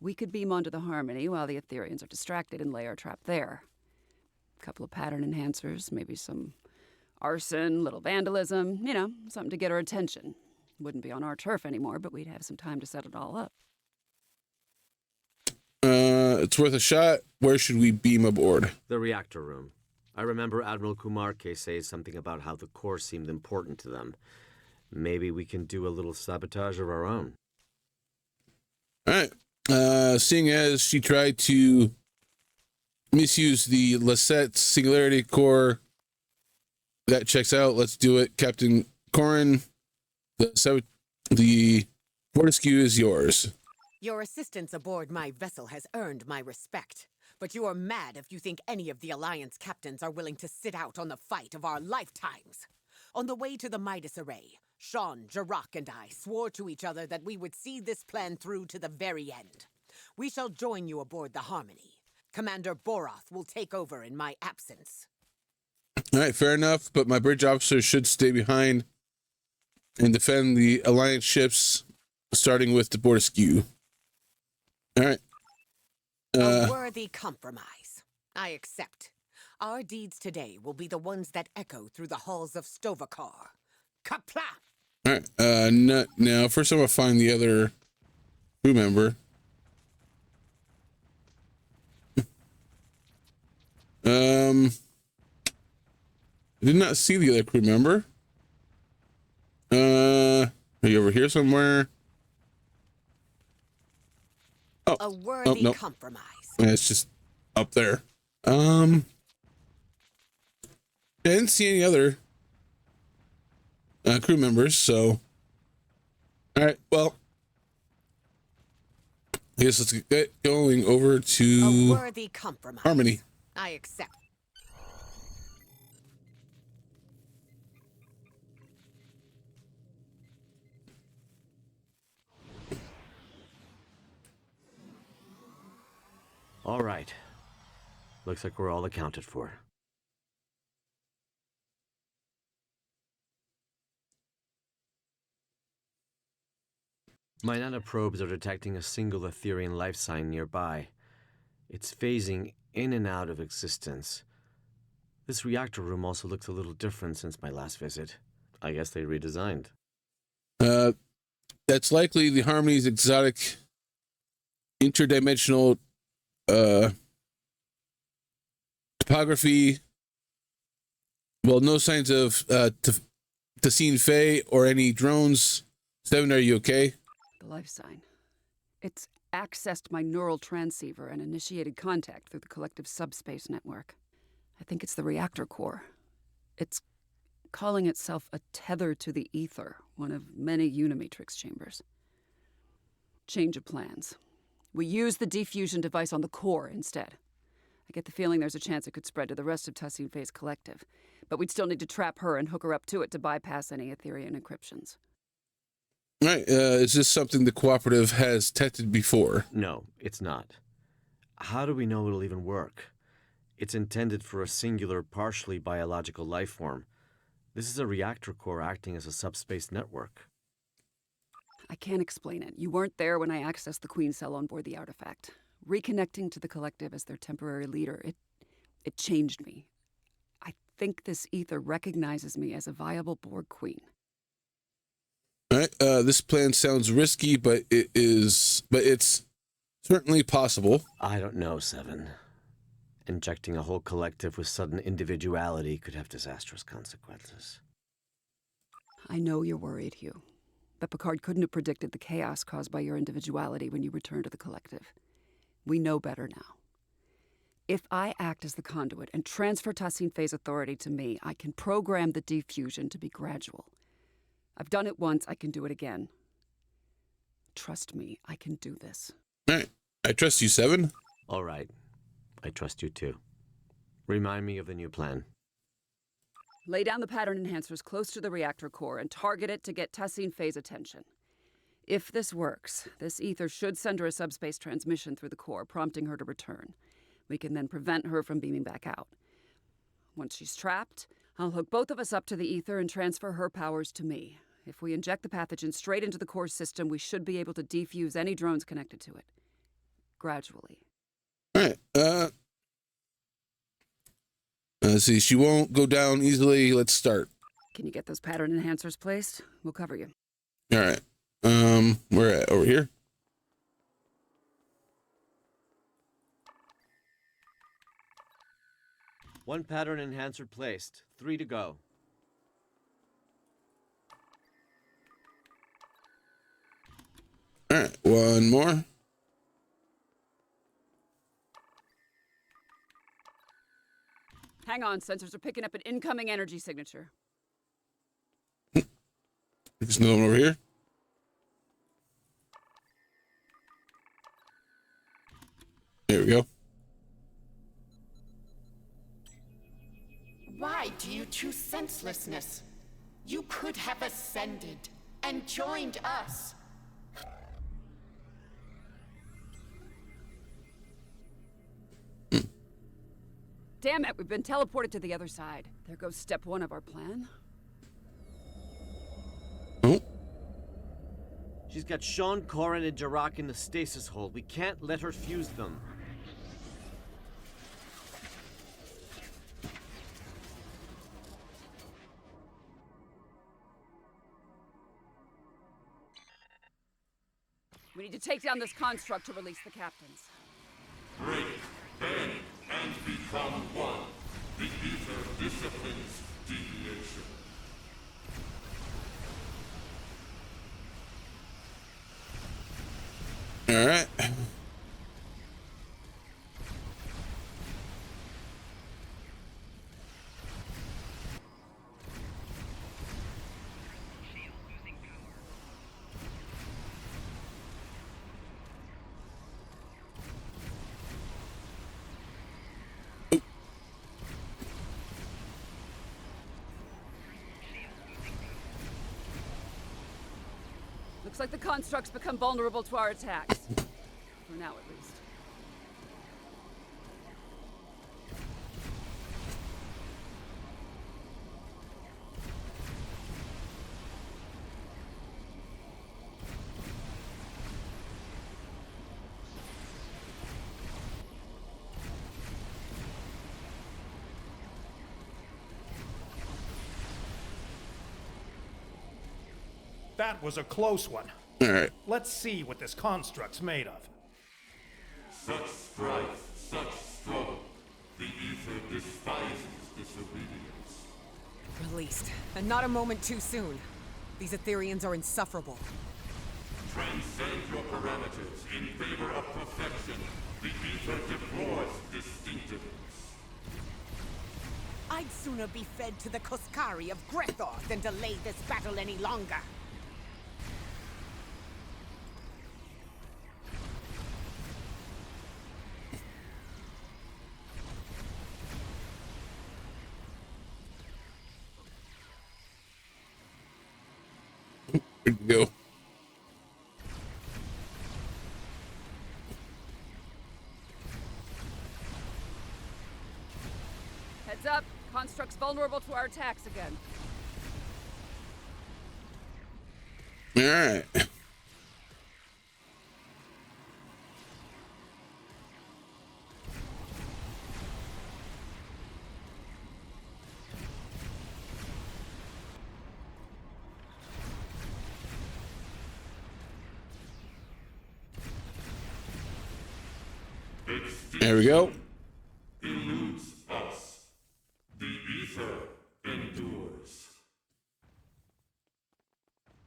L: We could beam onto the Harmony while the Etherians are distracted and lay our trap there. A couple of pattern enhancers, maybe some arson, little vandalism, something to get her attention. Wouldn't be on our turf anymore, but we'd have some time to set it all up.
A: It's worth a shot. Where should we beam aboard?
H: The reactor room. I remember Admiral Kumarke say something about how the core seemed important to them. Maybe we can do a little sabotage of our own.
A: All right. Seeing as she tried to misuse the Lisette Singularity Core, that checks out. Let's do it. Captain Corin, the Fortescue is yours.
F: Your assistance aboard my vessel has earned my respect. But you are mad if you think any of the Alliance captains are willing to sit out on the fight of our lifetimes. On the way to the Midas Array, Sean, Jarak, and I swore to each other that we would see this plan through to the very end. We shall join you aboard the Harmony. Commander Boroth will take over in my absence.
A: All right, fair enough, but my bridge officers should stay behind and defend the Alliance ships, starting with the Fortescue. All right.
F: A worthy compromise. I accept. Our deeds today will be the ones that echo through the halls of Stovakar. Kapla!
A: All right. Now, first I'm going to find the other crew member. I did not see the other crew member. Are you over here somewhere? Oh,
F: a worthy
A: nope.
F: compromise.
A: It's just up there. I didn't see any other crew members, so all right, well, I guess let's get going over to
F: a worthy compromise.
A: Harmony.
F: I accept.
H: All right. Looks like we're all accounted for. My nanoprobes are detecting a single Etherian life sign nearby. It's phasing in and out of existence. This reactor room also looks a little different since my last visit. I guess they redesigned.
A: That's likely the Harmony's exotic interdimensional topography. Well, no signs of Tassine Faye or any drones. Seven, are you okay?
L: The life sign. It's accessed my neural transceiver and initiated contact through the collective subspace network. I think it's the reactor core. It's calling itself a tether to the ether, one of many Unimatrix chambers. Change of plans. We use the diffusion device on the core instead. I get the feeling there's a chance it could spread to the rest of Tassine Faye's collective, but we'd still need to trap her and hook her up to it to bypass any Etherian encryptions.
A: All right, is this something the cooperative has tested before?
H: No, it's not. How do we know it'll even work? It's intended for a singular, partially biological life form. This is a reactor core acting as a subspace network.
L: I can't explain it. You weren't there when I accessed the Queen cell on board the artifact. Reconnecting to the collective as their temporary leader, it changed me. I think this ether recognizes me as a viable Borg Queen.
A: All right, this plan sounds risky, but it's certainly possible.
H: I don't know, Seven. Injecting a whole collective with sudden individuality could have disastrous consequences.
L: I know you're worried, Hugh. But Picard couldn't have predicted the chaos caused by your individuality when you return to the collective. We know better now. If I act as the conduit and transfer Tassine Faye's authority to me, I can program the diffusion to be gradual. I've done it once, I can do it again. Trust me, I can do this.
A: All right, I trust you, Seven.
H: All right, I trust you too. Remind me of the new plan.
L: Lay down the pattern enhancers close to the reactor core and target it to get Tassine Faye's attention. If this works, this ether should send her a subspace transmission through the core, prompting her to return. We can then prevent her from beaming back out. Once she's trapped, I'll hook both of us up to the ether and transfer her powers to me. If we inject the pathogen straight into the core system, we should be able to defuse any drones connected to it. Gradually.
A: All right. Let's see. She won't go down easily. Let's start.
L: Can you get those pattern enhancers placed? We'll cover you.
A: All right. We're at over here.
H: One pattern enhancer placed. 3 to go.
A: All right. One more.
L: Hang on, sensors are picking up an incoming energy signature.
A: There's another one over here. There we go.
F: Why do you choose senselessness? You could have ascended and joined us.
L: Damn it, we've been teleported to the other side. There goes step 1 of our plan.
A: Oh.
H: She's got Sean, Corin, and Jarak in the stasis hold. We can't let her fuse them.
L: We need to take down this construct to release the captains.
K: Break, bend, and become one. The ether disciplines deviation.
A: All right.
L: Looks like the constructs become vulnerable to our attacks. For now, at least.
D: That was a close one.
A: All right.
D: Let's see what this construct's made of.
K: Such strife, such struggle. The ether despises disobedience.
E: Released. And not a moment too soon. These Ethereans are insufferable.
K: Transcend your parameters in favor of perfection. The ether deplores distinctiveness.
F: I'd sooner be fed to the Koskari of Grethor than delay this battle any longer.
A: Good to go.
L: Heads up, constructs vulnerable to our attacks again.
A: All right. There we go.
K: Eludes us. The ether endures.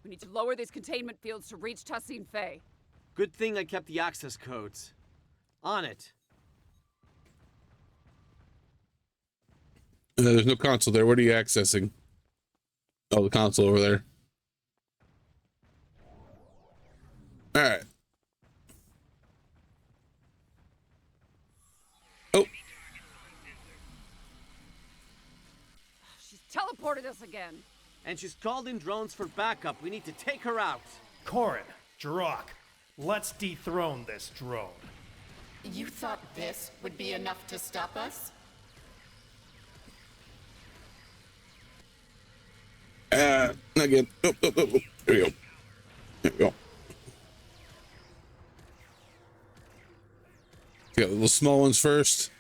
L: We need to lower these containment fields to reach Tassine Fey.
H: Good thing I kept the access codes. On it.
A: There's no console there. What are you accessing? Oh, the console over there. All right. Oh.
L: She's teleported us again.
H: And she's called in drones for backup. We need to take her out.
D: Corin, Jarak, let's dethrone this drone.
O: You thought this would be enough to stop us?
A: Not good. Oh, oh, oh, oh. There we go. There we go. Got the little small ones first.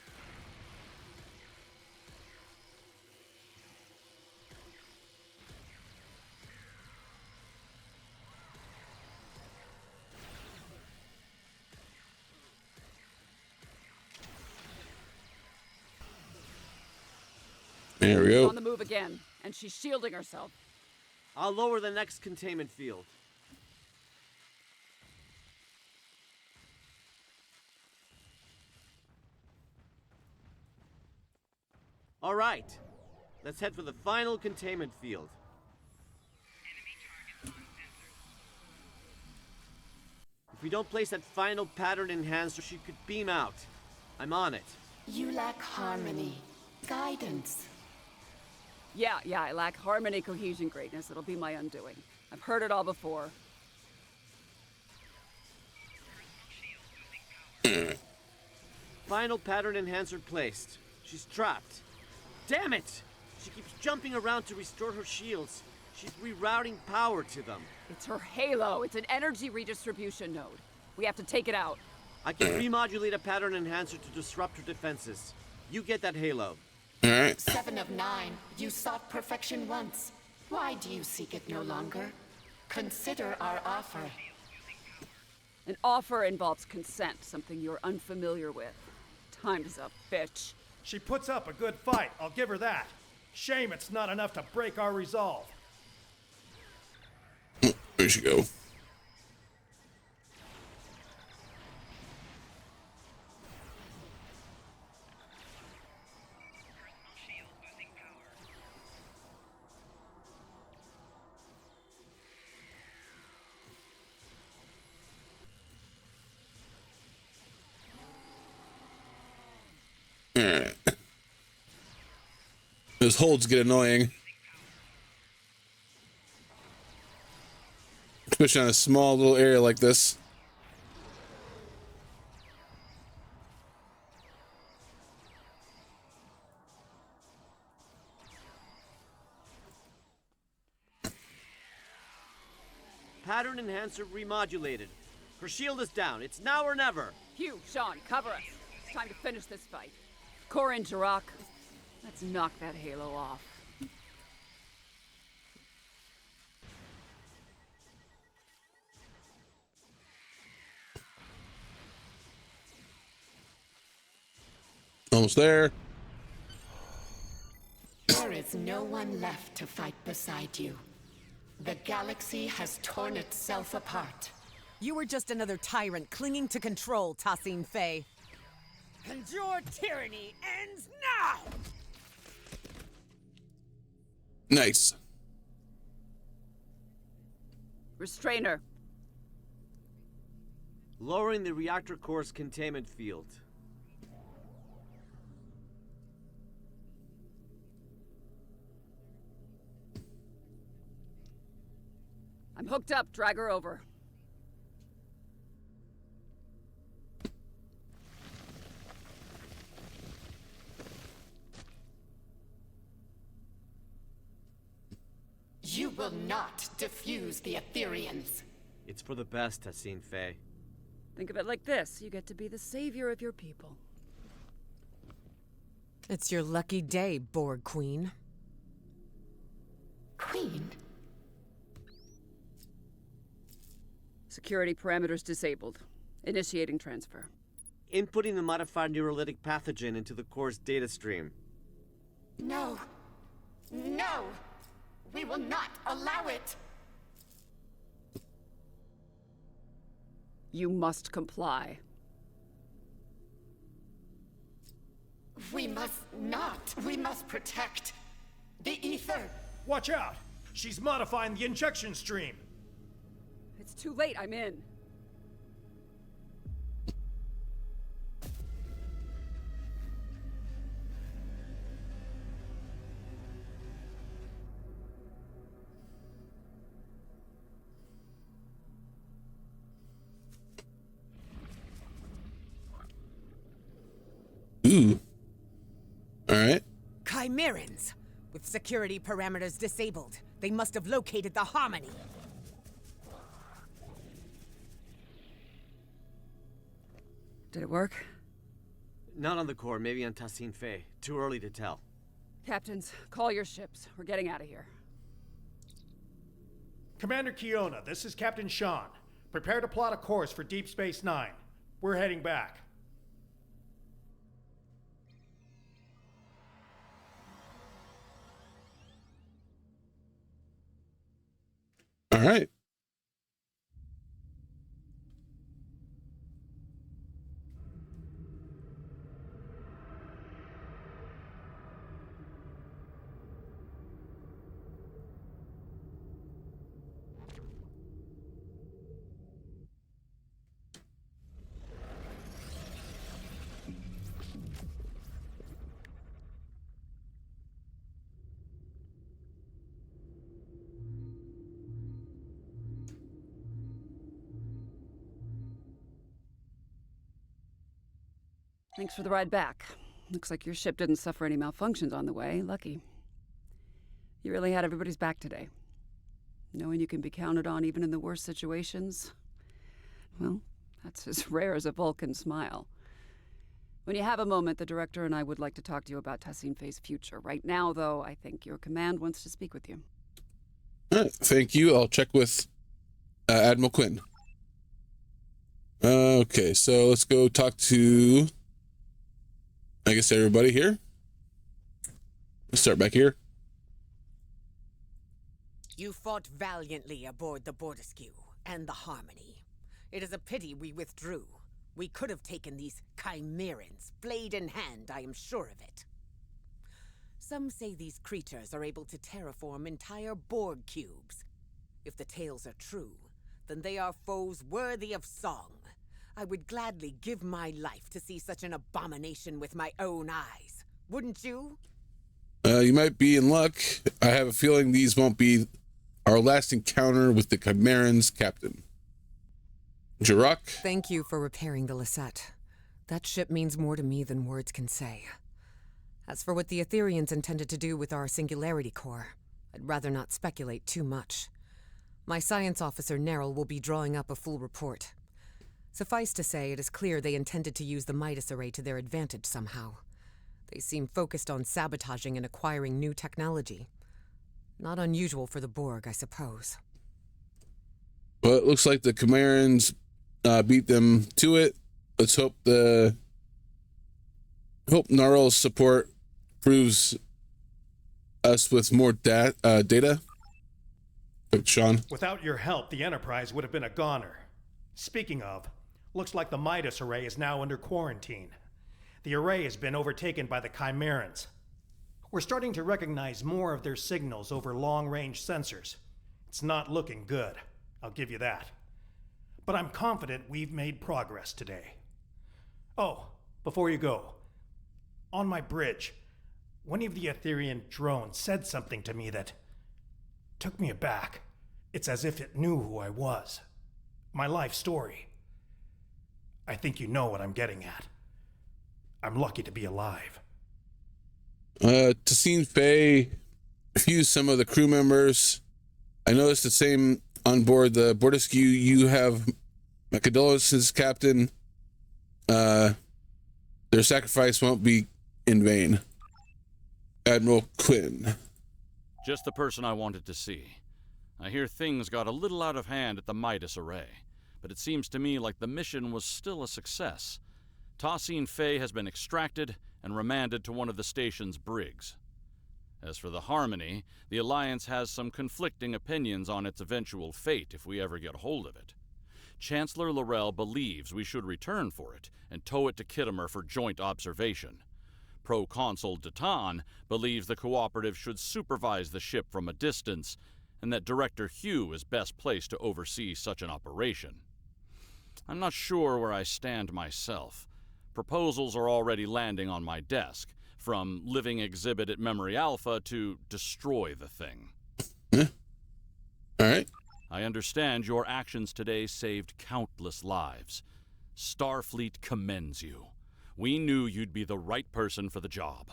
A: There we
L: She's
A: go.
L: on the move again, and she's shielding herself.
H: I'll lower the next containment field. All right. Let's head for the final containment field. If we don't place that final pattern enhancer, she could beam out. I'm on it.
O: You lack harmony, guidance.
L: Yeah, I lack harmony, cohesion, greatness. It'll be my undoing. I've heard it all before.
H: Final pattern enhancer placed. She's trapped. Damn it! She keeps jumping around to restore her shields. She's rerouting power to them.
L: It's her halo. It's an energy redistribution node. We have to take it out.
H: I can remodulate a pattern enhancer to disrupt her defenses. You get that halo.
A: Alright.
O: 7 of 9. You sought perfection once. Why do you seek it no longer? Consider our offer.
L: An offer involves consent, something you're unfamiliar with. Time's up, bitch.
D: She puts up a good fight, I'll give her that. Shame it's not enough to break our resolve.
A: There she go. Alright. Those holds get annoying. Especially on a small little area like this.
H: Pattern enhancer remodulated. Her shield is down. It's now or never.
L: Hugh, Sean, cover us. It's time to finish this fight. Corin, Jirok, let's knock that halo off.
A: Almost there.
O: There is no one left to fight beside you. The galaxy has torn itself apart.
F: You were just another tyrant clinging to control, Tassine Faye. And your tyranny ends now!
A: Nice.
L: Restrainer.
H: Lowering the reactor core's containment field.
L: I'm hooked up. Drag her over.
O: You will not defuse the Ethereans.
H: It's for the best, Tassine Faye.
L: Think of it like this. You get to be the savior of your people.
E: It's your lucky day, Borg Queen.
O: Queen?
L: Security parameters disabled. Initiating transfer.
H: Inputting the modified neurolytic pathogen into the core's data stream.
O: No. No! We will not allow it!
L: You must comply.
O: We must not. We must protect the ether.
D: Watch out! She's modifying the injection stream.
L: It's too late. I'm in.
A: Ooh. All right.
F: Chimerans! With security parameters disabled, they must have located the Harmony.
L: Did it work?
H: Not on the core, maybe on Tassin Fei. Too early to tell.
L: Captains, call your ships. We're getting out of here.
D: Commander Kiona, this is Captain Sean. Prepare to plot a course for Deep Space Nine. We're heading back.
A: All right.
L: Thanks for the ride back. Looks like your ship didn't suffer any malfunctions on the way. Lucky. You really had everybody's back today. Knowing you can be counted on even in the worst situations, well, that's as rare as a Vulcan smile. When you have a moment, the director and I would like to talk to you about Tassin Fei's future. Right now, though, I think your command wants to speak with you.
A: All right. Thank you. I'll check with Admiral Quinn. Okay, so let's go talk to, I guess, everybody here. Let's start back here.
F: You fought valiantly aboard the Borderskew and the Harmony. It is a pity we withdrew. We could have taken these Chimerans, blade in hand, I am sure of it. Some say these creatures are able to terraform entire Borg cubes. If the tales are true, then they are foes worthy of song. I would gladly give my life to see such an abomination with my own eyes. Wouldn't you?
A: You might be in luck. I have a feeling these won't be our last encounter with the Chimerans, Captain. Jirok?
E: Thank you for repairing the Lisette. That ship means more to me than words can say. As for what the Etherians intended to do with our Singularity Core, I'd rather not speculate too much. My science officer, Neril, will be drawing up a full report. Suffice to say, it is clear they intended to use the Midas Array to their advantage somehow. They seem focused on sabotaging and acquiring new technology. Not unusual for the Borg, I suppose.
A: Well, it looks like the Chimerans beat them to it. Let's hope Naril's support proves us with more data. Sean?
D: Without your help, the Enterprise would have been a goner. Speaking of, looks like the Midas Array is now under quarantine. The array has been overtaken by the Chimerans. We're starting to recognize more of their signals over long-range sensors. It's not looking good, I'll give you that. But I'm confident we've made progress today. Oh, before you go, on my bridge, one of the Etherian drones said something to me that took me aback. It's as if it knew who I was. My life story. I think you know what I'm getting at. I'm lucky to be alive.
A: Tassin Fei fused some of the crew members. I noticed the same on board the Borderskew. You have my condolences, Captain. Their sacrifice won't be in vain. Admiral Quinn.
G: Just the person I wanted to see. I hear things got a little out of hand at the Midas Array, but it seems to me like the mission was still a success. Tassin Fei has been extracted and remanded to one of the station's brigs. As for the Harmony, the Alliance has some conflicting opinions on its eventual fate if we ever get hold of it. Chancellor Laurel believes we should return for it and tow it to Khitomer for joint observation. Proconsul Datan believes the Cooperative should supervise the ship from a distance, and that Director Hugh is best placed to oversee such an operation. I'm not sure where I stand myself. Proposals are already landing on my desk, from living exhibit at Memory Alpha to destroy the thing.
A: All right.
G: I understand your actions today saved countless lives. Starfleet commends you. We knew you'd be the right person for the job.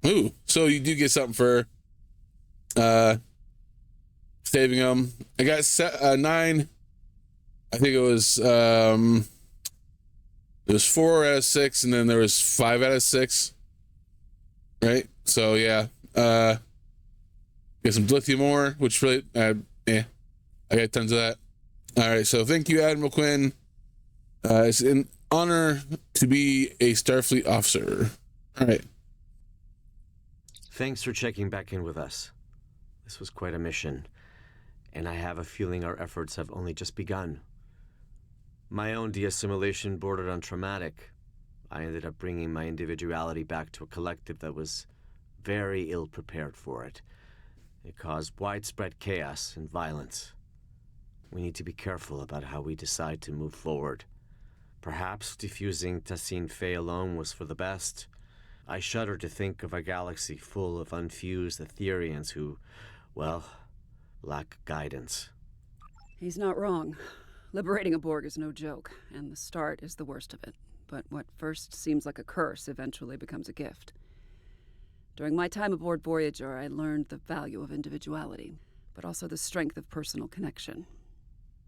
A: Ooh, so you do get something for saving them. I got 9. I think it was 4 out of 6, and then there was 5 out of 6. Right? So yeah. Get some lithium ore, which really I got tons of that. All right, so thank you, Admiral Quinn. It's an honor to be a Starfleet officer. All right.
H: Thanks for checking back in with us. This was quite a mission, and I have a feeling our efforts have only just begun. My own de-assimilation bordered on traumatic. I ended up bringing my individuality back to a collective that was very ill-prepared for it. It caused widespread chaos and violence. We need to be careful about how we decide to move forward. Perhaps defusing Tassine Fey alone was for the best. I shudder to think of a galaxy full of unfused Etherians who, well, lack guidance.
L: He's not wrong. Liberating a Borg is no joke, and the start is the worst of it. But what first seems like a curse eventually becomes a gift. During my time aboard Voyager, I learned the value of individuality, but also the strength of personal connection.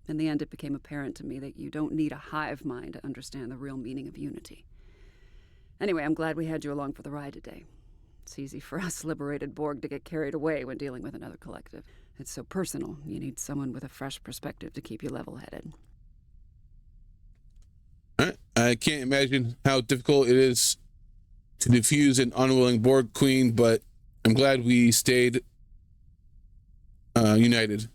L: In the end, it became apparent to me that you don't need a hive mind to understand the real meaning of unity. Anyway, I'm glad we had you along for the ride today. It's easy for us liberated Borg to get carried away when dealing with another collective. It's so personal, you need someone with a fresh perspective to keep you level-headed.
A: I can't imagine how difficult it is to defuse an unwilling Borg queen, but I'm glad we stayed united.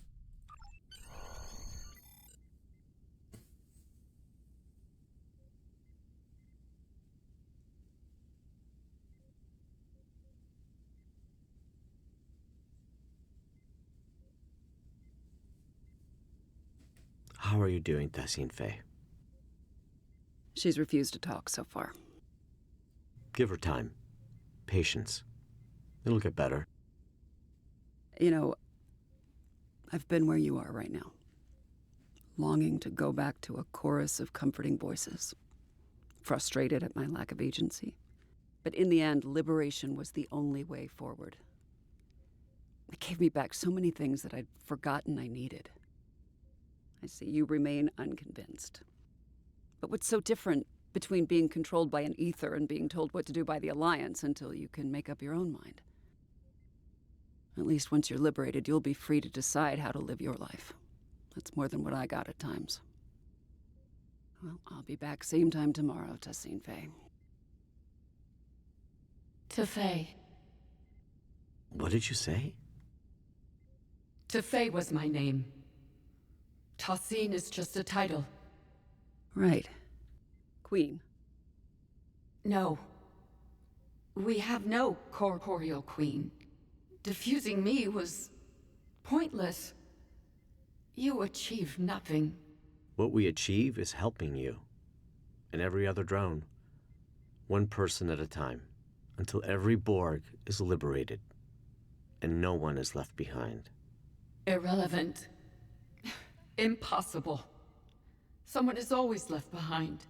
H: How are you doing, Tassine Fey?
L: She's refused to talk so far.
H: Give her time. Patience. It'll get better.
L: You know, I've been where you are right now. Longing to go back to a chorus of comforting voices. Frustrated at my lack of agency. But in the end, liberation was the only way forward. It gave me back so many things that I'd forgotten I needed. I see you remain unconvinced. But what's so different between being controlled by an ether and being told what to do by the Alliance until you can make up your own mind? At least once you're liberated, you'll be free to decide how to live your life. That's more than what I got at times. Well, I'll be back same time tomorrow, Tassine Fey.
O: Tefay.
H: What did you say?
O: Tefay was my name. Tassine is just a title.
L: Right. Queen.
O: No. We have no corporeal queen. Defusing me was pointless. You achieved nothing.
H: What we achieve is helping you. And every other drone. One person at a time. Until every Borg is liberated. And no one is left behind.
O: Irrelevant. Impossible. Someone is always left behind.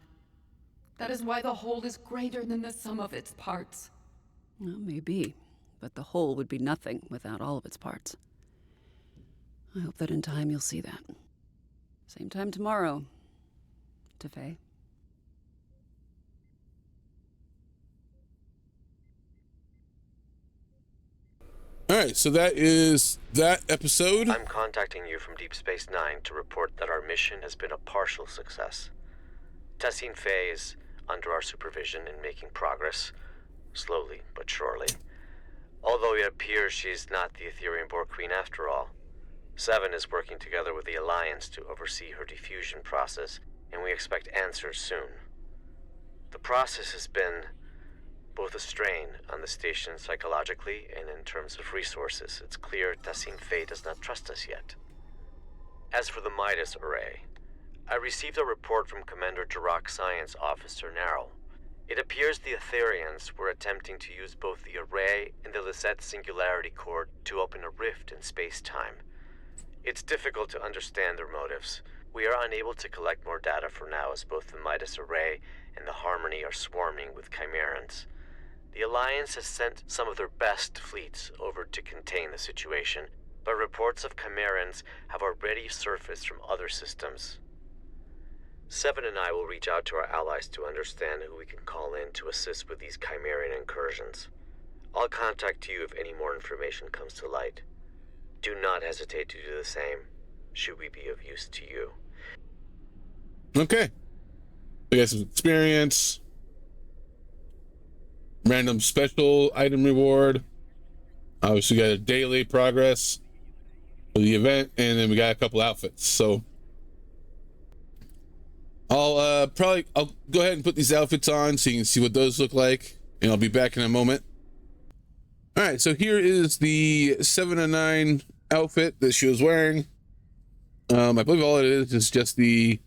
O: That is why the whole is greater than the sum of its parts.
L: Well, maybe. But the whole would be nothing without all of its parts. I hope that in time you'll see that. Same time tomorrow. Tefay.
A: All right, so that is that episode.
B: I'm contacting you from Deep Space Nine to report that our mission has been a partial success. Tassine Fey is under our supervision and making progress, slowly but surely. Although it appears she's not the Etherian Borg Queen after all. 7 is working together with the Alliance to oversee her diffusion process, and we expect answers soon. The process has been both a strain on the station psychologically and in terms of resources. It's clear Tassine Fey does not trust us yet. As for the Midas Array, I received a report from Commander Jirok Science Officer Narrow. It appears the Etherians were attempting to use both the array and the Lisette Singularity Core to open a rift in space-time. It's difficult to understand their motives. We are unable to collect more data for now, as both the Midas Array and the Harmony are swarming with Chimerans. The Alliance has sent some of their best fleets over to contain the situation, but reports of Chimerans have already surfaced from other systems. Seven and I will reach out to our allies to understand who we can call in to assist with these Chimeran incursions. I'll contact you if any more information comes to light. Do not hesitate to do the same, should we be of use to you.
A: Okay. We got some experience. Random special item reward. Obviously, we got a daily progress for the event, and then we got a couple outfits. So I'll go ahead and put these outfits on so you can see what those look like, and I'll be back in a moment. All right, so here is the 7 and 9 outfit that she was wearing. I believe all it is just the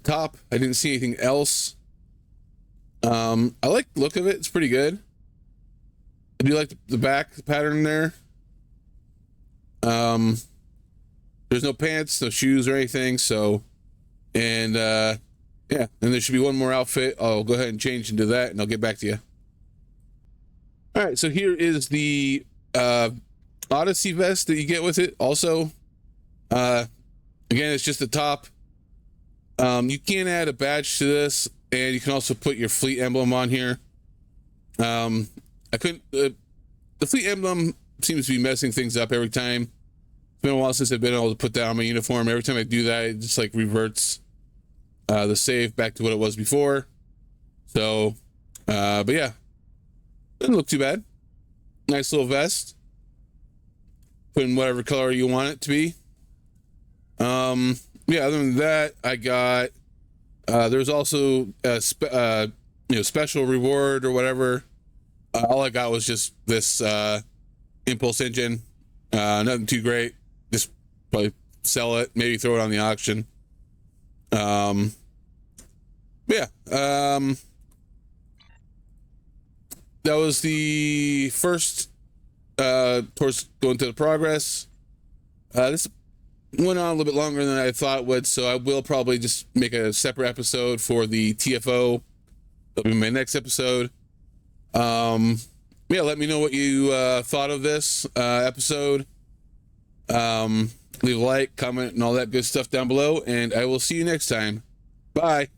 A: top. I didn't see anything else. I like the look of it. It's pretty good. I do like the back pattern there. There's no pants, no shoes or anything. So, and yeah, and there should be one more outfit. I'll go ahead and change into that, and I'll get back to you. All right, so here is the Odyssey vest that you get with it. Also, again, it's just the top. You can add a badge to this, and you can also put your fleet emblem on here. I couldn't. The fleet emblem seems to be messing things up every time. It's been a while since I've been able to put that on my uniform. Every time I do that, it just like reverts the save back to what it was before. So, but yeah, doesn't look too bad. Nice little vest. Put in whatever color you want it to be. Yeah, other than that, I got there's also a special reward or whatever. All I got was just this impulse engine. Nothing too great. Just probably sell it, maybe throw it on the auction. Yeah. That was the first towards going to the progress. This went on a little bit longer than I thought it would, so I will probably just make a separate episode for the TFO. That'll be my next episode. Yeah, let me know what you thought of this episode. Leave a like, comment, and all that good stuff down below, and I will see you next time. Bye.